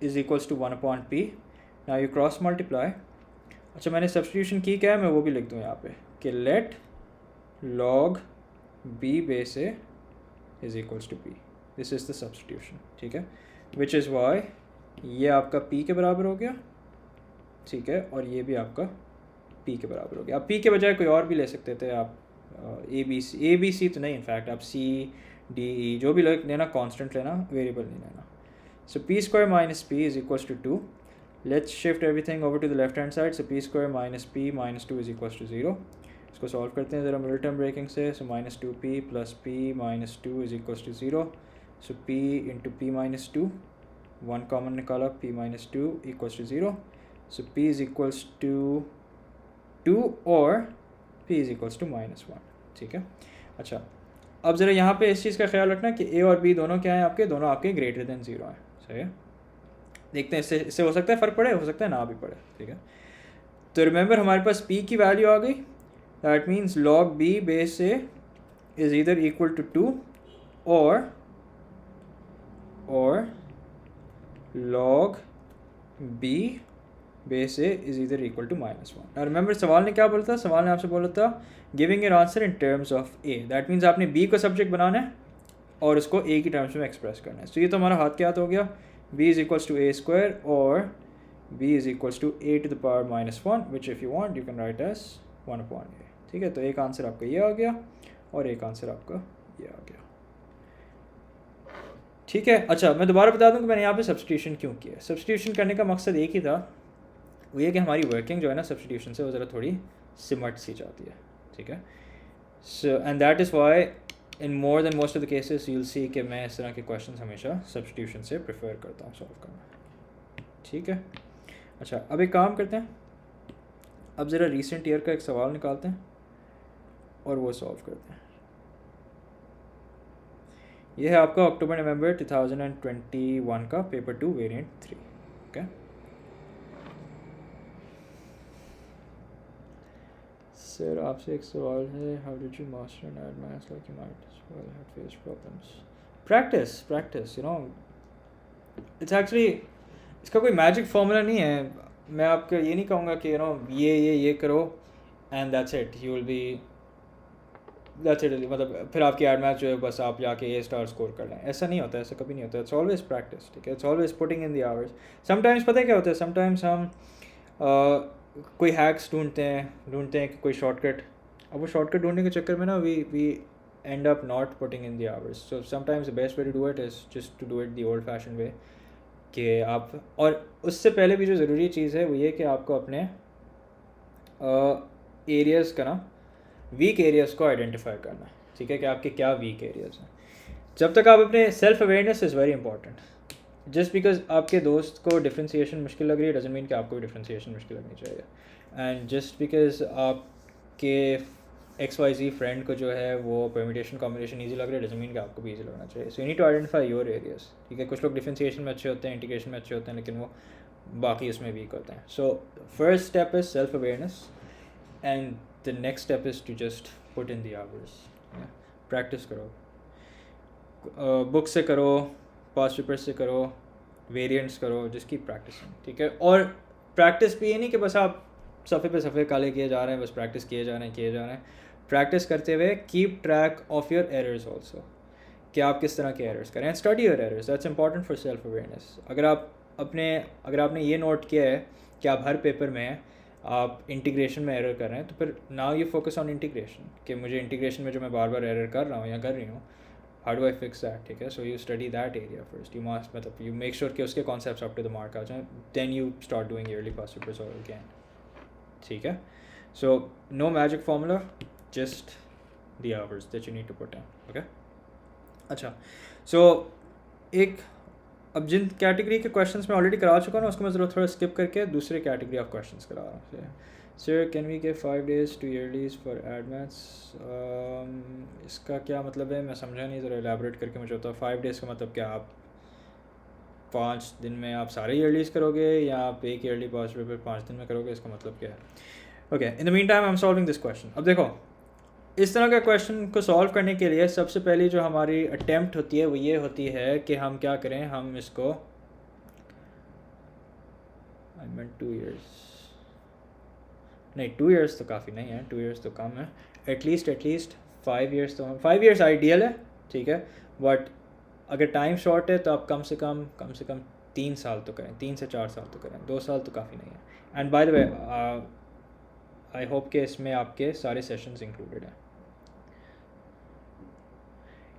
S1: is equals to 1/p। Now you cross multiply, अच्छा मैंने सब्स्टिट्यूशन की क्या है, मैं वो भी लिख दूँ यहाँ पे कि let log b base a is equals to p, this is the substitution, ठीक है, विच इज़ वाई ये आपका p के बराबर हो गया, ठीक है, और ये भी आपका p के बराबर हो गया। आप p के बजाय कोई और भी ले सकते थे, आप ए बी सी तो नहीं, इनफैक्ट आप c d e जो भी लेना, कांस्टेंट लेना, वेरिएबल नहीं लेना। So p square minus p is equals to 2। Let's shift everything over to the left hand side. So p square minus p minus 2 is equals to 0। इसको solve करते हैं ज़रा मिडिल टर्म ब्रेकिंग से। So minus 2p plus p minus 2 is equals to 0। So p into p minus 2, 1 common निकाला, p minus 2 equals to 0। So p is equals to 2 और p is equals to minus 1, ठीक है। अच्छा अब ज़रा यहाँ पे इस चीज़ का ख्याल रखना कि a और b दोनों क्या हैं आपके, दोनों आपके ग्रेटर देन 0 हैं, सही है। देखते हैं इससे हो सकता है फ़र्क पड़े, हो सकता है ना भी पड़े, ठीक है। तो रिमेंबर हमारे पास p की वैल्यू आ गई, that means log b base a is either equal to 2 और log b base a is either equal to minus 1। और रिमेंबर सवाल ने क्या बोला था, सवाल ने आपसे बोला था giving your answer in terms of a, that means आपने b को सब्जेक्ट बनाना है और उसको a की टर्म्स में एक्सप्रेस करना है। तो ये तो हमारा हाथ के हाथ हो गया, b is equals to a square और b is equals to a to the power minus 1, which if you want you can write as 1 upon a, ठीक है। तो एक आंसर आपका ये आ गया और एक आंसर आपका ये आ गया, ठीक है। अच्छा मैं दोबारा बता दूं कि मैंने यहाँ पे सब्स्टिट्यूशन क्यों किया। सब्स्टिट्यूशन करने का मकसद एक ही था, वो ये कि हमारी वर्किंग जो है ना सब्स्टिट्यूशन से वो ज़रा थोड़ी सिमट सी जाती है, ठीक है। So and that is why in more than most of the cases you will see कि मैं इस तरह के क्वेश्चन हमेशा सब्स्टिट्यूशन से प्रेफर करता हूँ सॉल्व करना, ठीक है। अच्छा अब एक काम करते हैं, अब ज़रा रीसेंट ईयर का एक सवाल निकालते हैं और वो सॉल्व करते हैं। ये है आपका अक्टूबर नवंबर 2021 का पेपर 2 वेरिएंट 3, ओके। सर आपसे एक सवाल है, how did you master and add maths like you might as well have faced problems. Practice you know, it's actually, इसका कोई मैजिक फार्मूला नहीं है। मैं आपको ये नहीं कहूँगा कि यू नो ये करो and that's it, you will be that's it, मतलब फिर आपकी एड मैथ जो है बस आप जाके ए स्टार स्कोर कर लें, ऐसा नहीं होता, ऐसा कभी नहीं होता। इट्स ऑलवेज प्रैक्टिस, ठीक है, it's always putting in the hours. Sometimes पता है क्या होता है, समटाइम्स हम कोई हैक्स ढूंढते हैं कि कोई शॉर्टकट, अब वो शॉर्टकट ढूंढने के चक्कर में ना we end up not putting in the hours. So sometimes the best way to do it is just to do it the old fashion way, कि आप, और उससे पहले भी जो ज़रूरी चीज़ है वो ये कि आपको अपने एरियाज़ का ना, वीक एरियाज़ को आइडेंटिफाई करना है, ठीक है, कि आपके क्या वीक एरियाज़ हैं। जब तक आप अपने self awareness is very important. Just because आपके दोस्त को डिफ्रेंसिएशन मुश्किल लग रही है डजंट मीन कि आपको भी डिफ्रेंसिएशन मुश्किल लगनी चाहिए। एंड जस्ट बिकॉज आपके XYZ फ्रेंड को जो है वो परम्यूटेशन कॉम्बिनेशन ईजी लग रहा है डजंट मीन कि आपको भी ईजी लगना चाहिए। So you need to identify your areas, ठीक है। कुछ लोग डिफ्रेंसिएशन में अच्छे होते हैं, इंटीग्रेशन में अच्छे होते हैं, लेकिन वो बाकी उसमें वीक होते हैं। So first step is self awareness and the next step is to just put in the hours. Practice करो, बुक से करो, पास्ट पेपर से करो, वेरिएंट्स करो, जिसकी प्रैक्टिस है, ठीक है। और प्रैक्टिस भी ये नहीं कि बस आप सफ़े पे सफ़े काले किए जा रहे हैं, बस प्रैक्टिस किए जा रहे हैं। प्रैक्टिस करते हुए keep track of your errors also, कि आप किस तरह के एरर्स करें। Study your errors, that's important for self awareness. अगर आपने ये नोट किया है कि आप हर पेपर में आप इंटीग्रेशन में एरर कर रहे हैं, तो फिर now you focus on integration, कि मुझे इंटीग्रेशन में जो मैं बार बार एरर कर रहा हूँ या कर रही हूँ, how do I fix that, ठीक है। So you study that area first, you must, मतलब यू मेक श्योर कि उसके concepts up to the mark आ जाएँ, then you start doing yearly past papers और अगेन, ठीक है। So no magic formula, just the hours that you need to put in, okay. अच्छा so एक, अब जिन कैटेगरी के क्वेश्चंस मैं ऑलरेडी करा चुका हूँ उसको मैं ज़रा थोड़ा स्किप करके दूसरे कैटेगरी ऑफ क्वेश्चंस करा रहा हूँ। Sir can we give 5 days to yearlies for add maths, इसका क्या मतलब है मैं समझा नहीं, ज़रा एलैबोरेट करके मुझे होता है। 5 days का मतलब क्या, आप 5 दिन में आप सारे ईयरलीज करोगे या आप एक ईयरली पास पेपर 5 दिन में करोगे, इसका मतलब क्या है। Okay, in the mean time I am solving this question. अब देखो, इस तरह का क्वेश्चन को सॉल्व करने के लिए सबसे पहली जो हमारी अटैम्प्ट होती है वो ये होती है कि हम क्या करें, हम इसको, आई मीन 2 years, नहीं 2 years तो काफ़ी नहीं है, 2 years तो कम है, एटलीस्ट 5 years तो 5 years आइडियल है, ठीक है, बट अगर टाइम शॉर्ट है तो आप कम से कम 3 साल तो करें, 3 से 4 साल तो करें, 2 साल तो काफ़ी नहीं है। And bye the way I hope कि इसमें आपके सारे सेशंस इंक्लूडेड हैं।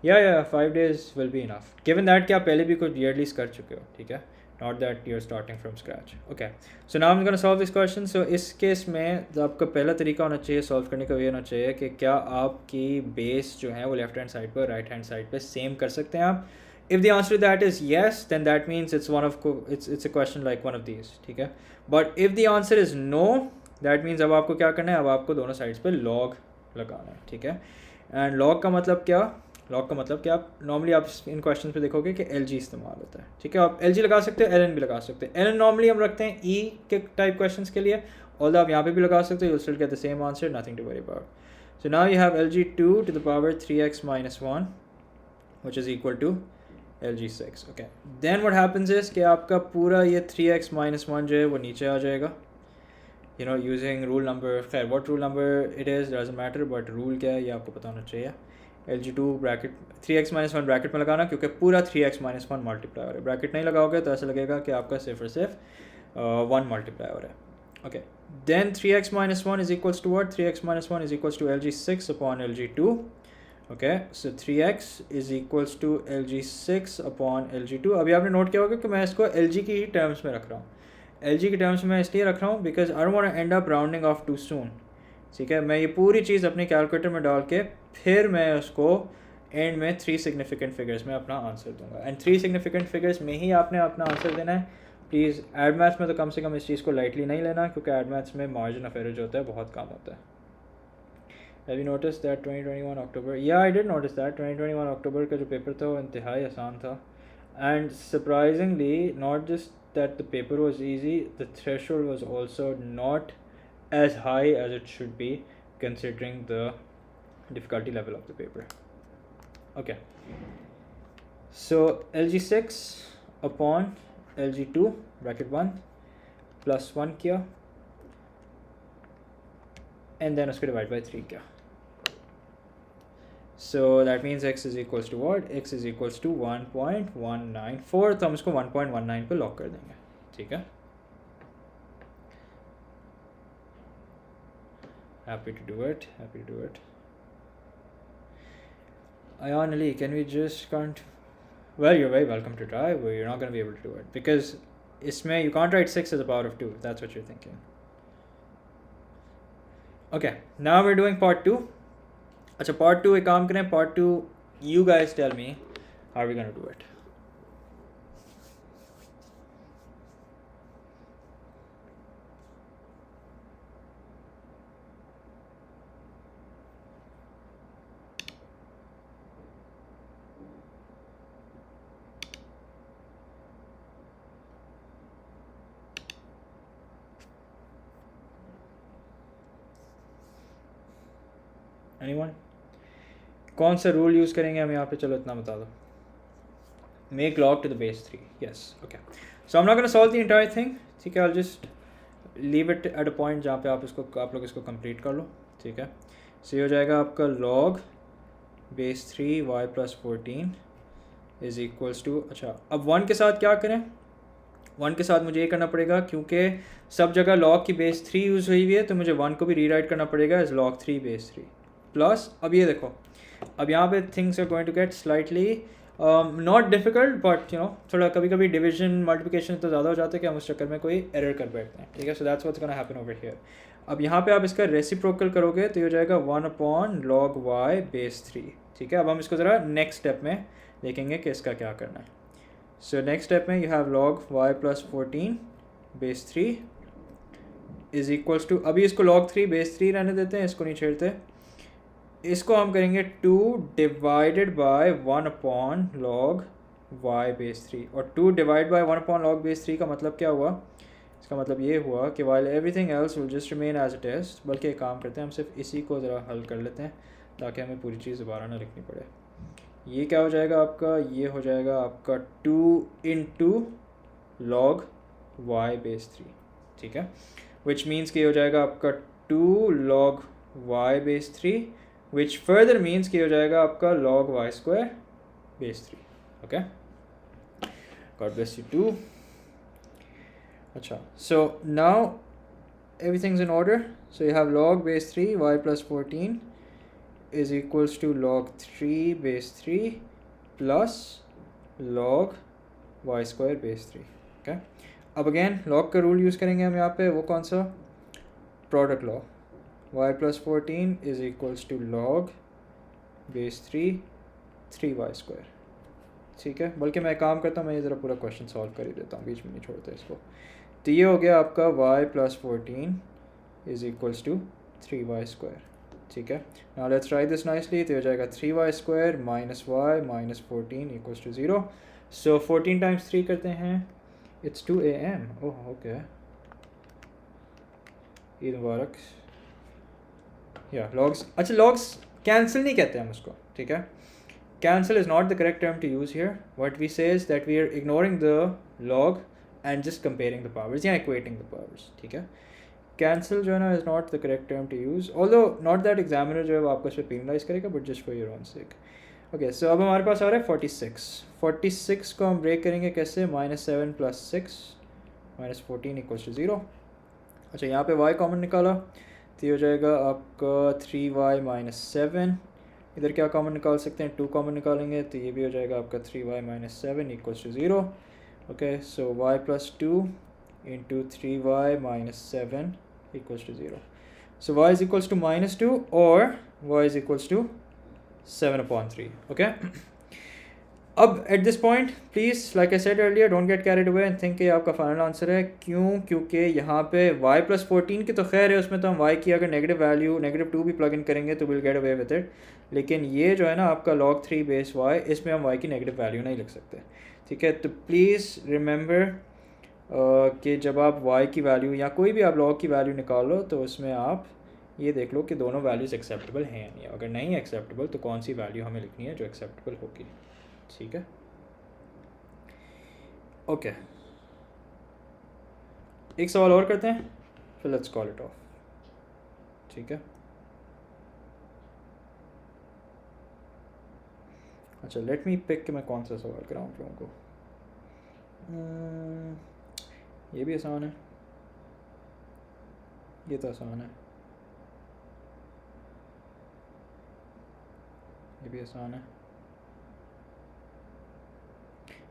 S1: या 5 days will be enough, given that कि आप पहले भी कुछ ईयरलीज कर चुके हो, ठीक है, not that you are starting from scratch. Okay, so now I am gonna solve this question. So इस केस में जो आपका पहला तरीका होना चाहिए सॉल्व करने का, ये होना चाहिए कि क्या आपकी बेस जो है वो लेफ्ट हैंड साइड पर राइट हैंड साइड पर सेम कर सकते हैं आप। If the answer to that is yes, then that means it's a question like one of these, ठीक है। But if the answer is no, that means अब आपको क्या करना है, अब आपको दोनों साइड्स पे log लगाना है, ठीक है। एंड log का मतलब क्या, log का मतलब कि आप नॉर्मली आप इन क्वेश्चन पे देखोगे कि LG इस्तेमाल होता है, ठीक है। आप LG लगा सकते हो, LN भी लगा सकते हैं। LN नॉर्मली हम रखते हैं E के टाइप क्वेश्चन के लिए, और आप यहाँ पे भी लगा सकते हो, you'll still get the same answer, nothing to worry about. So now you have LG2 to the power 3x minus 1 which is equal to LG6. Okay, then what happens is कि आपका पूरा ये 3x minus 1 जो है वो नीचे आ जाएगा, you know, using rule number, खैर what rule number it is doesn't matter, but rule क्या है ये आपको पता होना चाहिए। LG2 bracket 3x minus 1 bracket में लगाना, क्योंकि पूरा 3x minus 1 मल्टीप्लाई हो रहा है। ब्रैकेट नहीं लगाओगे तो ऐसा लगेगा कि आपका सिर्फ और सिर्फ 1 मल्टीप्लाई हो रहा है। Okay, then 3x minus 1 is equals to what? 3x minus 1 is equals to LG6 upon LG2. Okay, so 3x is equals to LG6 upon LG2। अभी आपने नोट किया होगा कि मैं इसको LG की ही टर्म्स में रख रहा हूँ। LG की टर्म्स में इसलिए रख रहा हूँ because I don't want to end up rounding off too soon, ठीक है। मैं ये पूरी चीज़ अपनी कैलकुलेटर में डाल के फिर मैं उसको एंड में 3 सिग्निफिकेंट फिगर्स में अपना आंसर दूंगा, एंड 3 सिग्निफिकेंट फिगर्स में ही आपने अपना आंसर देना है। प्लीज़ एड मैथ्स में तो कम से कम इस चीज़ को लाइटली नहीं लेना, क्योंकि एड मैथ्स में मार्जिन ऑफ एरर जो होता है बहुत कम होता है। Have you noticed that 2021 October? Yeah, I did notice that 2021 October का जो पेपर था वो इंतहाई आसान था, and surprisingly not just that the paper was easy, the threshold was also not as high as it should be considering the difficulty level of the paper. Okay, so LG6 upon LG2 bracket 1 plus 1 किया, and then उसको divide by 3 किया। So that means x is equals to what? X is equals to 1.194, तो हम इसको 1.19 पे lock कर देंगे, ठीक है। Happy to do it, happy to do it. Ayan Ali, can we just can't? Well, you're very welcome to try, but you're not going to be able to do it because इसमें you can't write 6 as a power of 2. That's what you're thinking. Okay, now we're doing part 2. अच्छा, part 2 एक काम करें, part 2 you guys tell me how are we going to do it. Anyone? कौन सा rule use करेंगे हम यहाँ पे, चलो इतना बता दो। Make log to the base 3. Yes, okay. So I'm not going to solve the entire thing, ठीक है। I'll just leave it at a point जहाँ पे आप लोग इसको कंप्लीट कर लो, ठीक है। So ये हो जाएगा आपका log base 3 y plus 14 is equals to, अच्छा अब 1 के साथ क्या करें, 1 के साथ मुझे ये करना पड़ेगा क्योंकि सब जगह log की बेस 3 यूज़ हुई हुई है, तो मुझे 1 को भी रीराइट करना पड़ेगा एज log 3 बेस 3 प्लस। अब ये देखो, अब यहाँ पे things are going to get slightly not difficult, but you know थोड़ा कभी कभी डिवीजन मल्टीप्लिकेशन तो ज़्यादा हो जाता है कि हम उस चक्कर में कोई एरर कर बैठते हैं, ठीक है। So that's what's gonna happen over here. अब यहाँ पे आप इसका रेसिप्रोकल करोगे तो ये हो जाएगा 1 अपॉन log y बेस 3, ठीक है। अब हम इसको ज़रा नेक्स्ट स्टेप में देखेंगे कि इसका क्या करना है। सो नेक्स्ट स्टेप में you have log y plus 14 base 3 is equals to, अभी इसको log 3 बेस 3 रहने देते हैं, इसको नहीं छेड़ते। इसको हम करेंगे 2 divided by 1 upon log y base 3, और 2 divide by 1 upon log base 3 का मतलब क्या हुआ, इसका मतलब ये हुआ कि while everything else will just remain as it is, बल्कि एक काम करते हैं, हम सिर्फ इसी को ज़रा हल कर लेते हैं ताकि हमें पूरी चीज़ दोबारा ना लिखनी पड़े। ये क्या हो जाएगा आपका, ये हो जाएगा आपका 2 इंटू log y बेस 3, ठीक है। विच मीन्स कि हो जाएगा आपका 2 log y base 3 which further means कि हो जाएगा आपका log y square base 3. Okay, God bless you too. अच्छा, so now everything's in order. So you have log base 3 y plus 14 is equals to log 3 base 3 plus log y square base 3. Okay, अब again log का rule use करेंगे हम यहाँ पे. वो कौन सा? Product law. y plus 14 is equals to log base 3 3y square. ठीक है, बल्कि मैं काम करता हूँ, मैं ये ज़रा पूरा क्वेश्चन सॉल्व कर ही देता हूँ, बीच में नहीं छोड़ते इसको. तो ये हो गया आपका y plus 14 is equals to 3y square. ठीक है, now let's write this nicely. तो हो जाएगा 3y square minus y minus 14 equals to 0. So 14 times 3 करते हैं, it's 2am. oh okay, Eid मुबारक. या लॉग्स, अच्छा लॉग्स कैंसिल नहीं कहते हम उसको. ठीक है, cancel is not the correct term to use here. What we say is that we are ignoring the log and just comparing the powers या equating the powers. ठीक है, cancel जो है ना is not the correct term to use, although not that examiner जो है वो आपको इस पर penalize करेगा, but just for your own sake. Okay, so अब हमारे पास आ रहा है 46. 46 को हम ब्रेक करेंगे कैसे? -7 + 6 - 14 equals to 0. अच्छा, यहाँ पे y कॉमन निकाला तो ये हो जाएगा आपका 3y - 7. इधर क्या कॉमन निकाल सकते हैं? 2 कॉमन निकालेंगे तो ये भी हो जाएगा आपका 3y - 7 equals to 0. Okay, so y plus 2 into 3y - 7 equals to 0. So y is equals to -2 or y is equals to 7/3. Okay. अब at this point please, like I said earlier, don't get carried away and think कि आपका final answer है. क्यों? क्योंकि यहाँ पे y plus 14 की तो खैर है, उसमें तो हम y की अगर नेगेटिव वैल्यू -2 भी प्लग इन करेंगे तो will get away with it. लेकिन ये जो है ना आपका log 3 बेस y, इसमें हम y की नेगेटिव वैल्यू नहीं लिख सकते. ठीक है, तो प्लीज़ रिमेंबर कि जब आप y की वैल्यू या कोई भी आप log की वैल्यू निकालो तो उसमें आप ये देख लो कि दोनों वैल्यूज़ एक्सेप्टेबल हैं या नहीं. अगर नहीं एक्सेप्टेबल तो कौन सी वैल्यू हमें लिखनी है जो एक्सेप्टेबल होगी. ठीक है, ओके, एक सवाल और करते हैं फिर लेट्स कॉल इट ऑफ. ठीक है, अच्छा लेट मी पिक कि मैं कौन सा सवाल कराऊँ आप लोगों को. ये भी आसान है, ये तो आसान है, ये भी आसान है.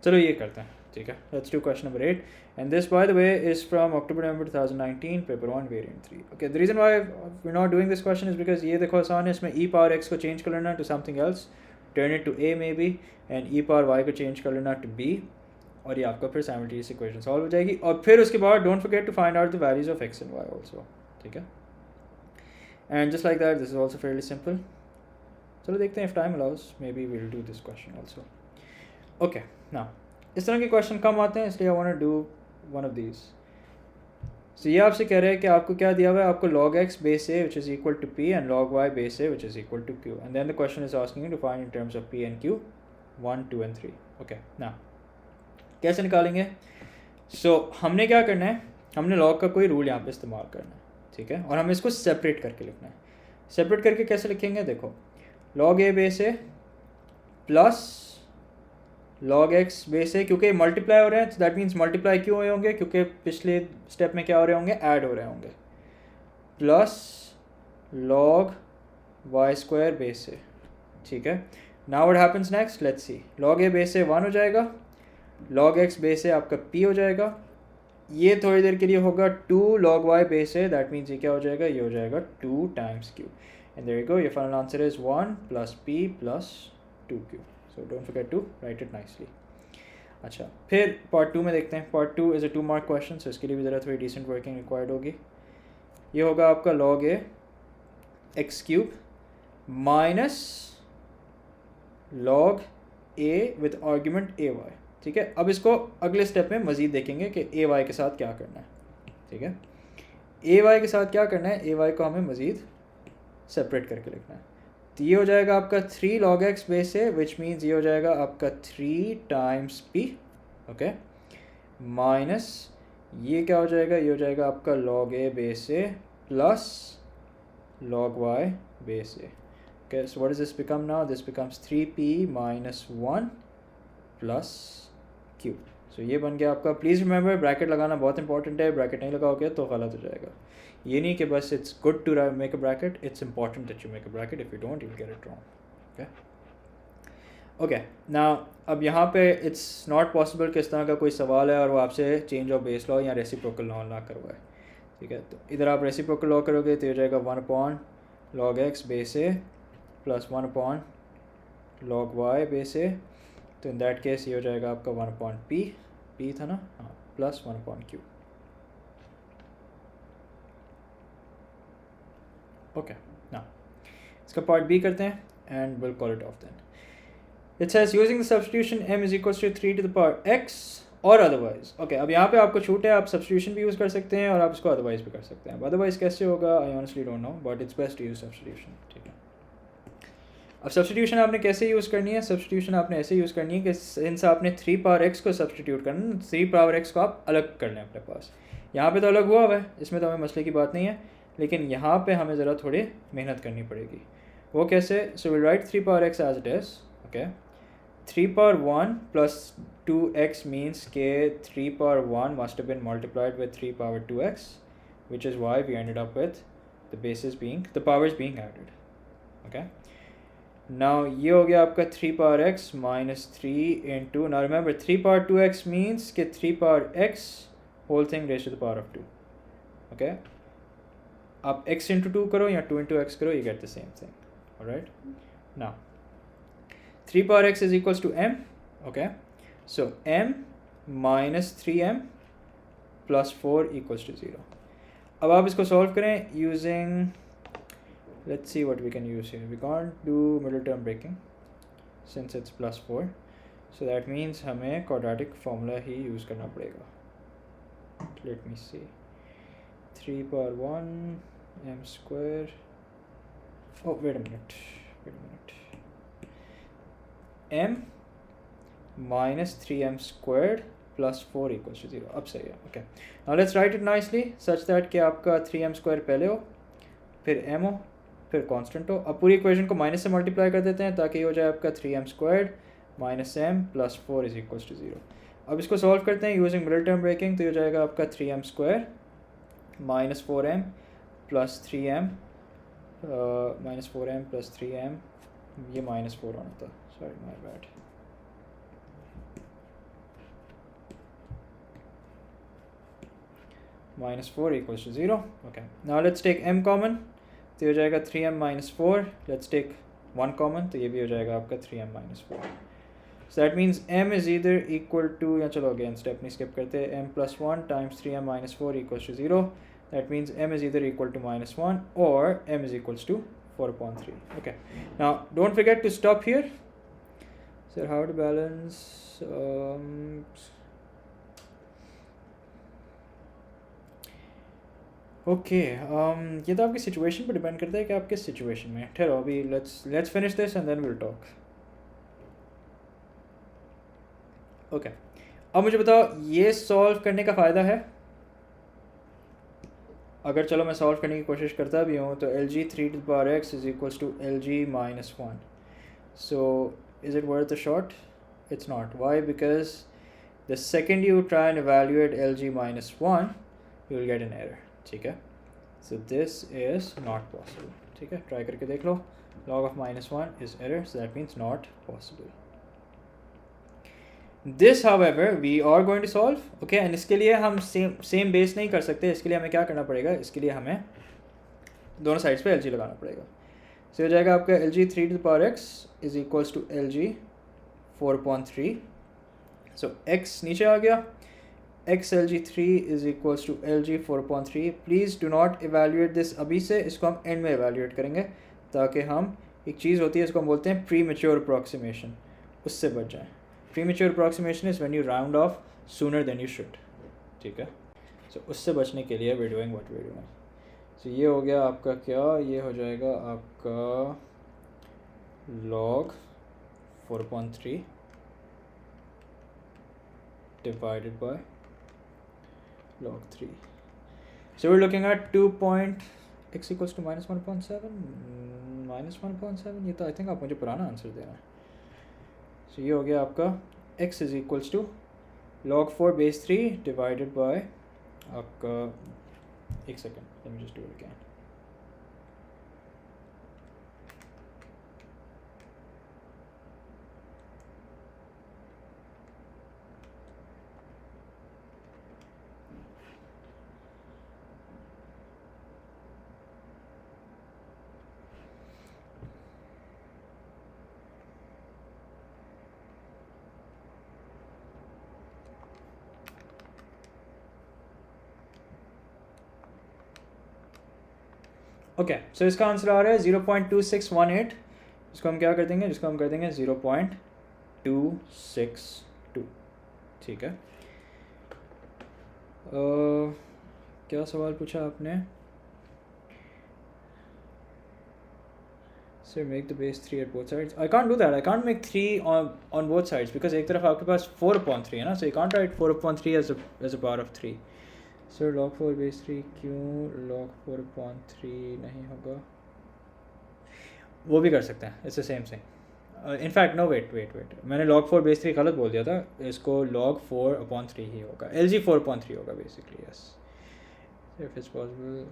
S1: चलो ये करते हैं. ठीक है, let's do question number 8 and this by the way is from October-November 2019 paper 1 variant 3. Okay, the reason why we are not doing this question is because ये देखो आसान है, इसमें e पावर x को चेंज कर लेना to something else, turn it to a maybe, and e power y को change कर लेना टू b, और ये आपका फिर साइमल्टेनियस इक्वेशन सॉल्व हो जाएगी. और फिर उसके बाद don't forget to find out the values of x and y also. ठीक है, and just like that this is also fairly simple. चलो देखते हैं, if time allows maybe we will do this question also. Okay, now इस तरह के question कम आते हैं, इसलिए I want to do one of these. So ये आपसे कह रहे हैं कि आपको क्या दिया हुआ है? आपको log x base a which is equal to p and log y base a which is equal to q, and then the question is asking you to find in terms of p and q 1, 2 and 3. okay, now कैसे निकालेंगे? सो हमने क्या करना है, हमने log का कोई rule यहाँ पे इस्तेमाल करना है. ठीक है, और हमें इसको सेपरेट करके लिखना है. सेपरेट करके कैसे लिखेंगे? देखो, log a base a plus log x base है, क्योंकि मल्टीप्लाई हो रहे हैं, दैट मीन्स मल्टीप्लाई क्यों हुए होंगे? क्योंकि पिछले स्टेप में क्या हो रहे होंगे? ऐड हो रहे होंगे. Plus log y square base है. ठीक है, now what happens next, let's see. log a base है 1 हो जाएगा, log x बेस है आपका p हो जाएगा. ये थोड़ी देर के लिए होगा 2 log y बेस है, दैट मीन्स ये क्या हो जाएगा? ये हो जाएगा 2 times q, and there you go, your final answer is 1 + p + 2q. So don't forget to write it nicely. अच्छा, फिर पार्ट 2 में देखते हैं. Part 2 is a 2 mark question, so इसके लिए भी ज़रा थोड़ी डिसेंट वर्किंग रिक्वायर्ड होगी. ये होगा आपका log a x³ minus log a with argument ay. ठीक है, अब इसको अगले स्टेप में मज़ीद देखेंगे कि ay के साथ क्या करना है. ठीक है, ay के साथ क्या करना है? ay को हमें मज़ीद सेपरेट करके लिखना है. तो ये हो जाएगा आपका 3 log x बेस है, विच मीन्स ये हो जाएगा आपका 3 times p. ओके, माइनस ये क्या हो जाएगा? ये हो जाएगा आपका log a बेस है plus log y base a. Okay, so what does this become now? This becomes 3p minus 1 plus q. So ये बन गया आपका. प्लीज़ रिमेंबर ब्रैकेट लगाना बहुत इंपॉर्टेंट है. ब्रैकेट नहीं लगाओगे तो गलत हो जाएगा. ये नहीं कि बस it's good to make a bracket, it's important that you make a bracket. If you don't, you will get it wrong. Okay okay now अब यहाँ पे इट्स नॉट पॉसिबल कि इस तरह का कोई सवाल है और वो आपसे चेंज ऑफ बेस लॉ या रेसिप्रोकल लॉ ना करवाए. ठीक है, तो इधर आप रेसिप्रोकल लॉ करोगे तो ये हो जाएगा 1 log x बेस ए प्लस 1 log y बेस ए. तो इन दैट केस ये हो जाएगा आपका 1 p था ना, हाँ, प्लस 1 q. ओके ना इसका पार्ट बी करते हैं and will call it off then. It says using the substitution m is equals to 3 to the power x और अदरवाइज. ओके अब यहाँ पे आपको छूट है, आप सब्स्टिट्यूशन भी यूज़ कर सकते हैं और आप इसको अदरवाइज भी कर सकते हैं. अदरवाइज कैसे होगा I honestly don't know, but it's best to use substitution. ठीक है, अब सब्स्टिट्यूशन आपने कैसे यूज़ करनी है? सब्स्टिट्यूशन आपने ऐसे यूज़ करनी है कि सिंस आपने 3 पावर x को सब्स्टिट्यूट करना, 3 पावर x को आप अलग कर लें अपने पास. यहाँ पे तो अलग हुआ है, इसमें तो हमें मसले की बात नहीं है, लेकिन यहाँ पे हमें ज़रा थोड़ी मेहनत करनी पड़ेगी. वो कैसे? So will write 3 power x as it is. Okay 3 power 1 plus 2x means के 3 power 1 must have been multiplied with 3 power 2x, which is why we ended up with the powers being added. Okay, now ये हो गया आपका 3 power x minus 3 into, now remember 3 power 2x means के 3 power x whole thing raised to the power of 2. Okay, आप x into 2 करो या 2 into x करो, you get the same thing. Alright, now 3 power x is equals to m. Okay, so m minus 3m plus 4 equals to 0. अब आप इसको solve करें using, let's see what we can use here. We can't do middle term breaking since it's plus 4, so that means हमें quadratic formula ही use करना पड़ेगा. Let me see. 3 power 1 m square. Oh wait a minute. m minus 3m squared plus 4 equals to 0. अब सही है. Okay now let's write it nicely such that कि आपका 3m square पहले हो, फिर m हो, फिर कांस्टेंट हो. अब पूरी इक्वेशन को माइनस से मल्टीप्लाई कर देते हैं ताकि हो जाए आपका 3m squared minus m plus 4 is equals to 0. अब इसको सॉल्व करते हैं यूजिंग मिडिल टर्म ब्रेकिंग. तो हो जाएगा आपका 3m square minus 4m plus 3m minus 4m plus 3m, ये माइनस 4 होना था, sorry my bad. Minus 4 equals to 0. Okay, now let's take m common. तो हो जाएगा 3m minus 4. Let's take 1 common. तो ये भी हो जाएगा आपका 3m minus 4. So that means m is either equal to, या चलो again step नहीं skip करते, m plus 1 times 3m minus 4 equals to 0. That means m is either equal to minus 1 or m is equals to 4/3. Okay, now don't forget to stop here. So how to balance okay ये तो आपकी situation पर depend करता है कि आप किस situation में. ठहरो अभी let's finish this and then will talk. Okay अब मुझे बताओ ये सॉल्व करने का फ़ायदा है. अगर चलो मैं सॉल्व करने की कोशिश करता भी हूँ तो LG 3 to the power x is equals to LG minus 1. So is it worth a shot? It's not. Why? Because the second you try and evaluate LG minus 1, you will get an error. ठीक है, so this is not possible. ठीक है, try करके देख लो. log of minus 1 is error, so that means not possible. This however we are going to solve. Okay, and इसके लिए हम same base नहीं कर सकते. इसके लिए हमें क्या करना पड़ेगा? इसके लिए हमें दोनों साइड्स पे LG लगाना पड़ेगा. so हो जाएगा आपका LG 3 to the power x is equals to LG 4/3. so x नीचे आ गया, x LG 3 is equals to LG 4/3. Please do not evaluate this अभी से, इसको हम एंड में एवेल्यूएट करेंगे ताकि हम, एक चीज़ होती है इसको हम बोलते हैं प्री मैच्योर अप्रॉक्सीमेशन, उससे बच जाएँ. Premature approximation is when you round off sooner than you should. ठीक है, सो उससे बचने के लिए we doing what we doing. So ये हो गया आपका क्या, ये हो जाएगा आपका log 4/3 divided by log 3. So we're looking at 2.2 x equals to -1/7 -1/7, ये तो आई थिंक आप मुझे पुराना आंसर दे रहे हैं. सो ये हो गया आपका x is equals to log 4 base 3 divided by आपका, एक second, let me just do it again. Okay, so इसका आंसर आ रहा है 0.2618. इसको हम क्या कर देंगे, जिसको हम कर देंगे 0.262. ठीक है. क्या सवाल पूछा आपने? Sir make the base 3 at both sides. I can't do that. I can't make 3 on both sides because एक तरफ आपके पास 4/3 है ना, so you can't write 4/3 as a power of 3. Sir log 4 base 3 क्यों log 4/3 नहीं होगा? वो भी कर सकते हैं, it's the same thing. In fact no, wait, मैंने log 4 base 3 गलत बोल दिया था. इसको log 4/3 ही होगा, LG 4/3 होगा basically. Yes, if it's possible.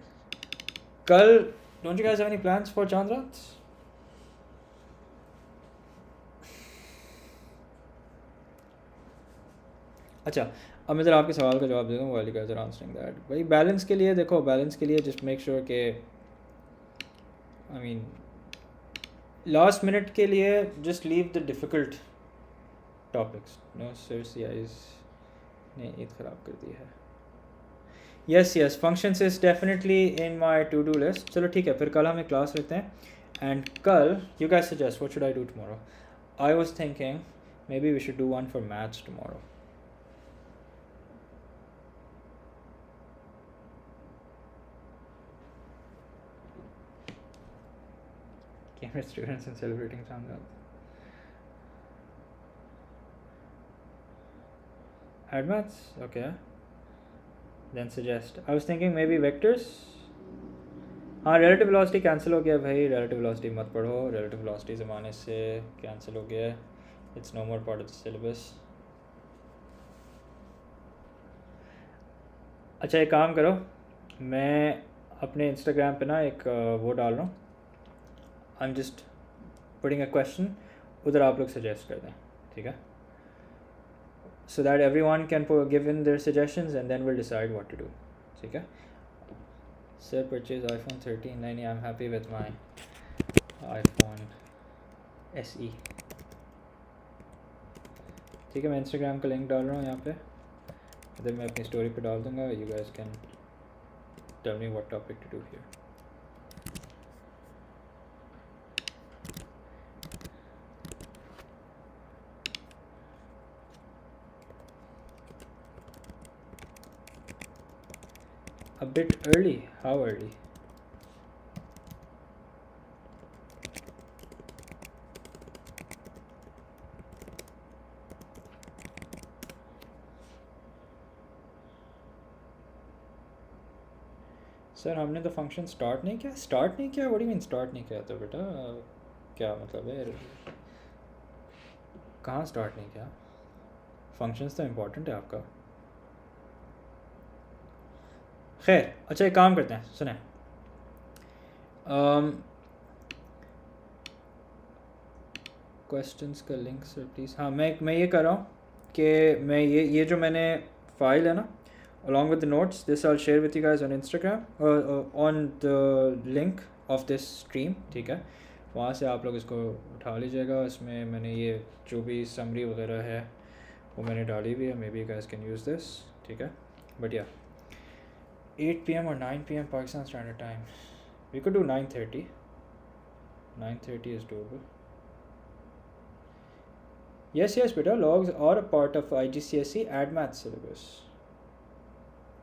S1: कल don't you guys have any plans for Chand Raat? अच्छा, अब मैं ज़रा आपके सवाल का जवाब दे दूँ. वाली गाइस आर आंसरिंग दैट. भाई बैलेंस के लिए देखो, बैलेंस के लिए जस्ट मेक श्योर के आई मीन लास्ट मिनट के लिए just leave the difficult topics. No seriously guys, ने ईद ख़राब कर दी है. Yes, functions is definitely in my to do list. चलो ठीक है, फिर कल हम एक क्लास रखते हैं. एंड कल you guys suggest what should I do tomorrow. I was thinking maybe we should do one for maths tomorrow. Cambridge students and celebrating Chandrath. Add maths? Okay. Then suggest. I was thinking maybe vectors. हाँ, relative velocity cancel हो गया भाई. relative velocity मत पढ़ो. relative velocity ज़माने से cancel हो गया. It's no more part of the syllabus. अच्छा, एक काम करो, मैं अपने Instagram पे ना एक वो डाल रहा हूँ. I'm just putting a question, उधर आप लोग suggest कर दें, ठीक है? So that everyone can give in their suggestions and then we'll decide what to do, ठीक है? Sir purchase iPhone 13. नहीं, I'm happy with my iPhone SE. ठीक है, मैं Instagram का लिंक डाल रहा हूँ यहाँ पे, इधर मैं अपनी स्टोरी पे डाल दूँगा. You guys can tell me what topic to do here. A bit early? How early? Sir हमने तो फंक्शन स्टार्ट नहीं किया. स्टार्ट नहीं किया? What do you mean start नहीं किया? तो बेटा क्या मतलब है? कहाँ स्टार्ट नहीं किया? फंक्शंस तो इम्पोर्टेंट है आपका. खैर, अच्छा एक काम करते हैं, सुने. क्वेश्चंस का लिंक सर प्लीज़. हाँ, मैं ये कर रहा हूँ कि मैं ये जो मैंने फ़ाइल है ना, along with the notes, this I'll share with you guys on Instagram on the link of this stream, ठीक है? वहाँ से आप लोग इसको उठा लीजिएगा. इसमें मैंने ये जो भी समरी वगैरह है वो मैंने डाली हुई है. May be you guys can use this, ठीक है? But yeah, 8 PM or 9 PM Pakistan Standard Time. We could do 9:30. 9:30 is doable. Yes, beta, logs are a part of IGCSE Math syllabus.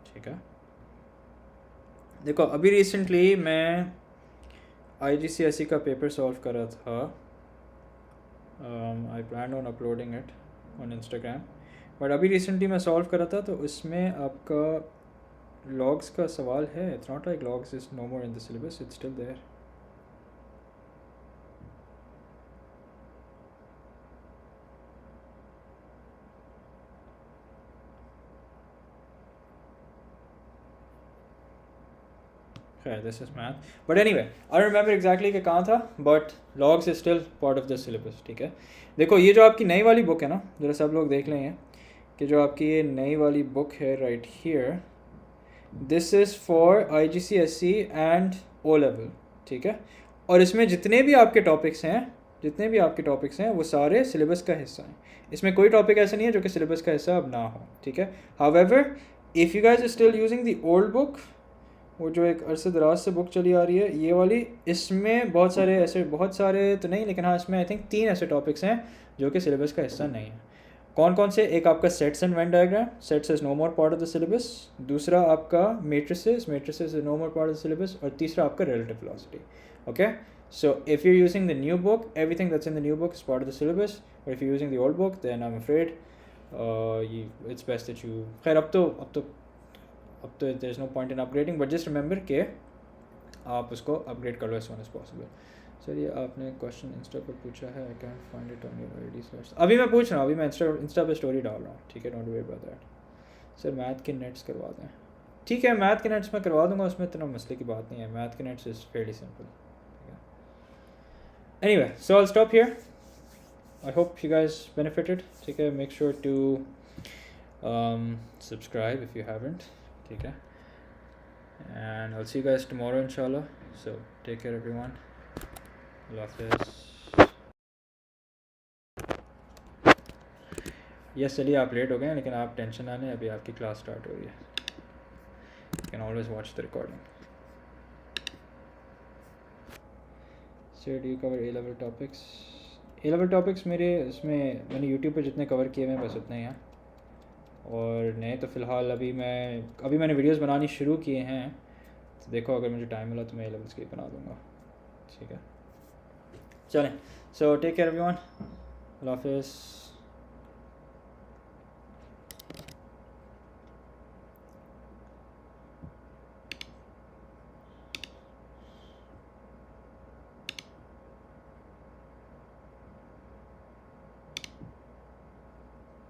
S1: ठीक है. देखो, अभी रिसेंटली मैं IGCSE का paper solve कर रहा था. I plan on uploading it on Instagram. But अभी रिसेंटली मैं सॉल्व कर रहा था, तो उसमें आपका लॉग्स का सवाल है, it's not like logs is no more in the syllabus, it's still there. This is math, but anyway I remember exactly कि कहाँ था, but logs is still part of the syllabus. ठीक है, देखो ये जो आपकी नई वाली बुक है ना, जरा सब लोग देख लें कि जो आपकी ये नई वाली बुक है right here, this is for IGCSE and O level. ठीक है, और इसमें जितने भी आपके टॉपिक्स हैं वो सारे सिलेबस का हिस्सा हैं. इसमें कोई टॉपिक ऐसा नहीं है जो कि सिलेबस का हिस्सा अब ना हो. ठीक है, however if you guys still using the old book, वो जो एक अरसे दराज से बुक चली आ रही है ये वाली, इसमें बहुत सारे तो नहीं, लेकिन हाँ इसमें आई थिंक 3 ऐसे टॉपिक्स हैं जो कि सिलेबस का हिस्सा नहीं है. कौन कौन से? एक आपका sets and Venn diagram, sets is no more part of the syllabus. दूसरा आपका matrices is no more part of the syllabus. और तीसरा आपका relative velocity. Okay, so if you using the new book, everything that's in the new book is part of the syllabus. और if you using the old book, then I am afraid it's best that you, खैर अब तो there is no point in upgrading, but just remember कि आप उसको upgrade कर लो as soon as possible. Sir ये आपने क्वेश्चन इंस्टा पर पूछा है, I can find it on your ID search. अभी मैं पूछ रहा हूँ, अभी मैं इंस्टा पे स्टोरी डाल रहा हूँ. ठीक है, don't worry about that. Sir math के नेट्स करवा दें. ठीक है, मैथ के नेट्स मैं करवा दूंगा, उसमें इतना मसले की बात नहीं है. मैथ के nets is fairly simple. Anyway, so I will stop here. I hope you guys benefited. ठीक है, make sure to subscribe if you haven't. ठीक है, and I'll see you guys tomorrow inshallah. So take care everyone. Allah Hafiz. Yes, चलिए आप late हो गए हैं, लेकिन आप टेंशन ना लें, अभी आपकी क्लास स्टार्ट हो रही है. You can always watch the recording. So do you cover A-level topics? A-level topics मेरे इसमें मैंने YouTube पे जितने कवर किए हैं बस उतने ही हैं. और नए तो फ़िलहाल अभी मैंने वीडियोस बनानी शुरू किए हैं, तो देखो अगर मुझे टाइम मिला तो मैं A-levels के बना दूँगा. ठीक है, चलें. So take care everyone. अल्लाह हाफ़िज़.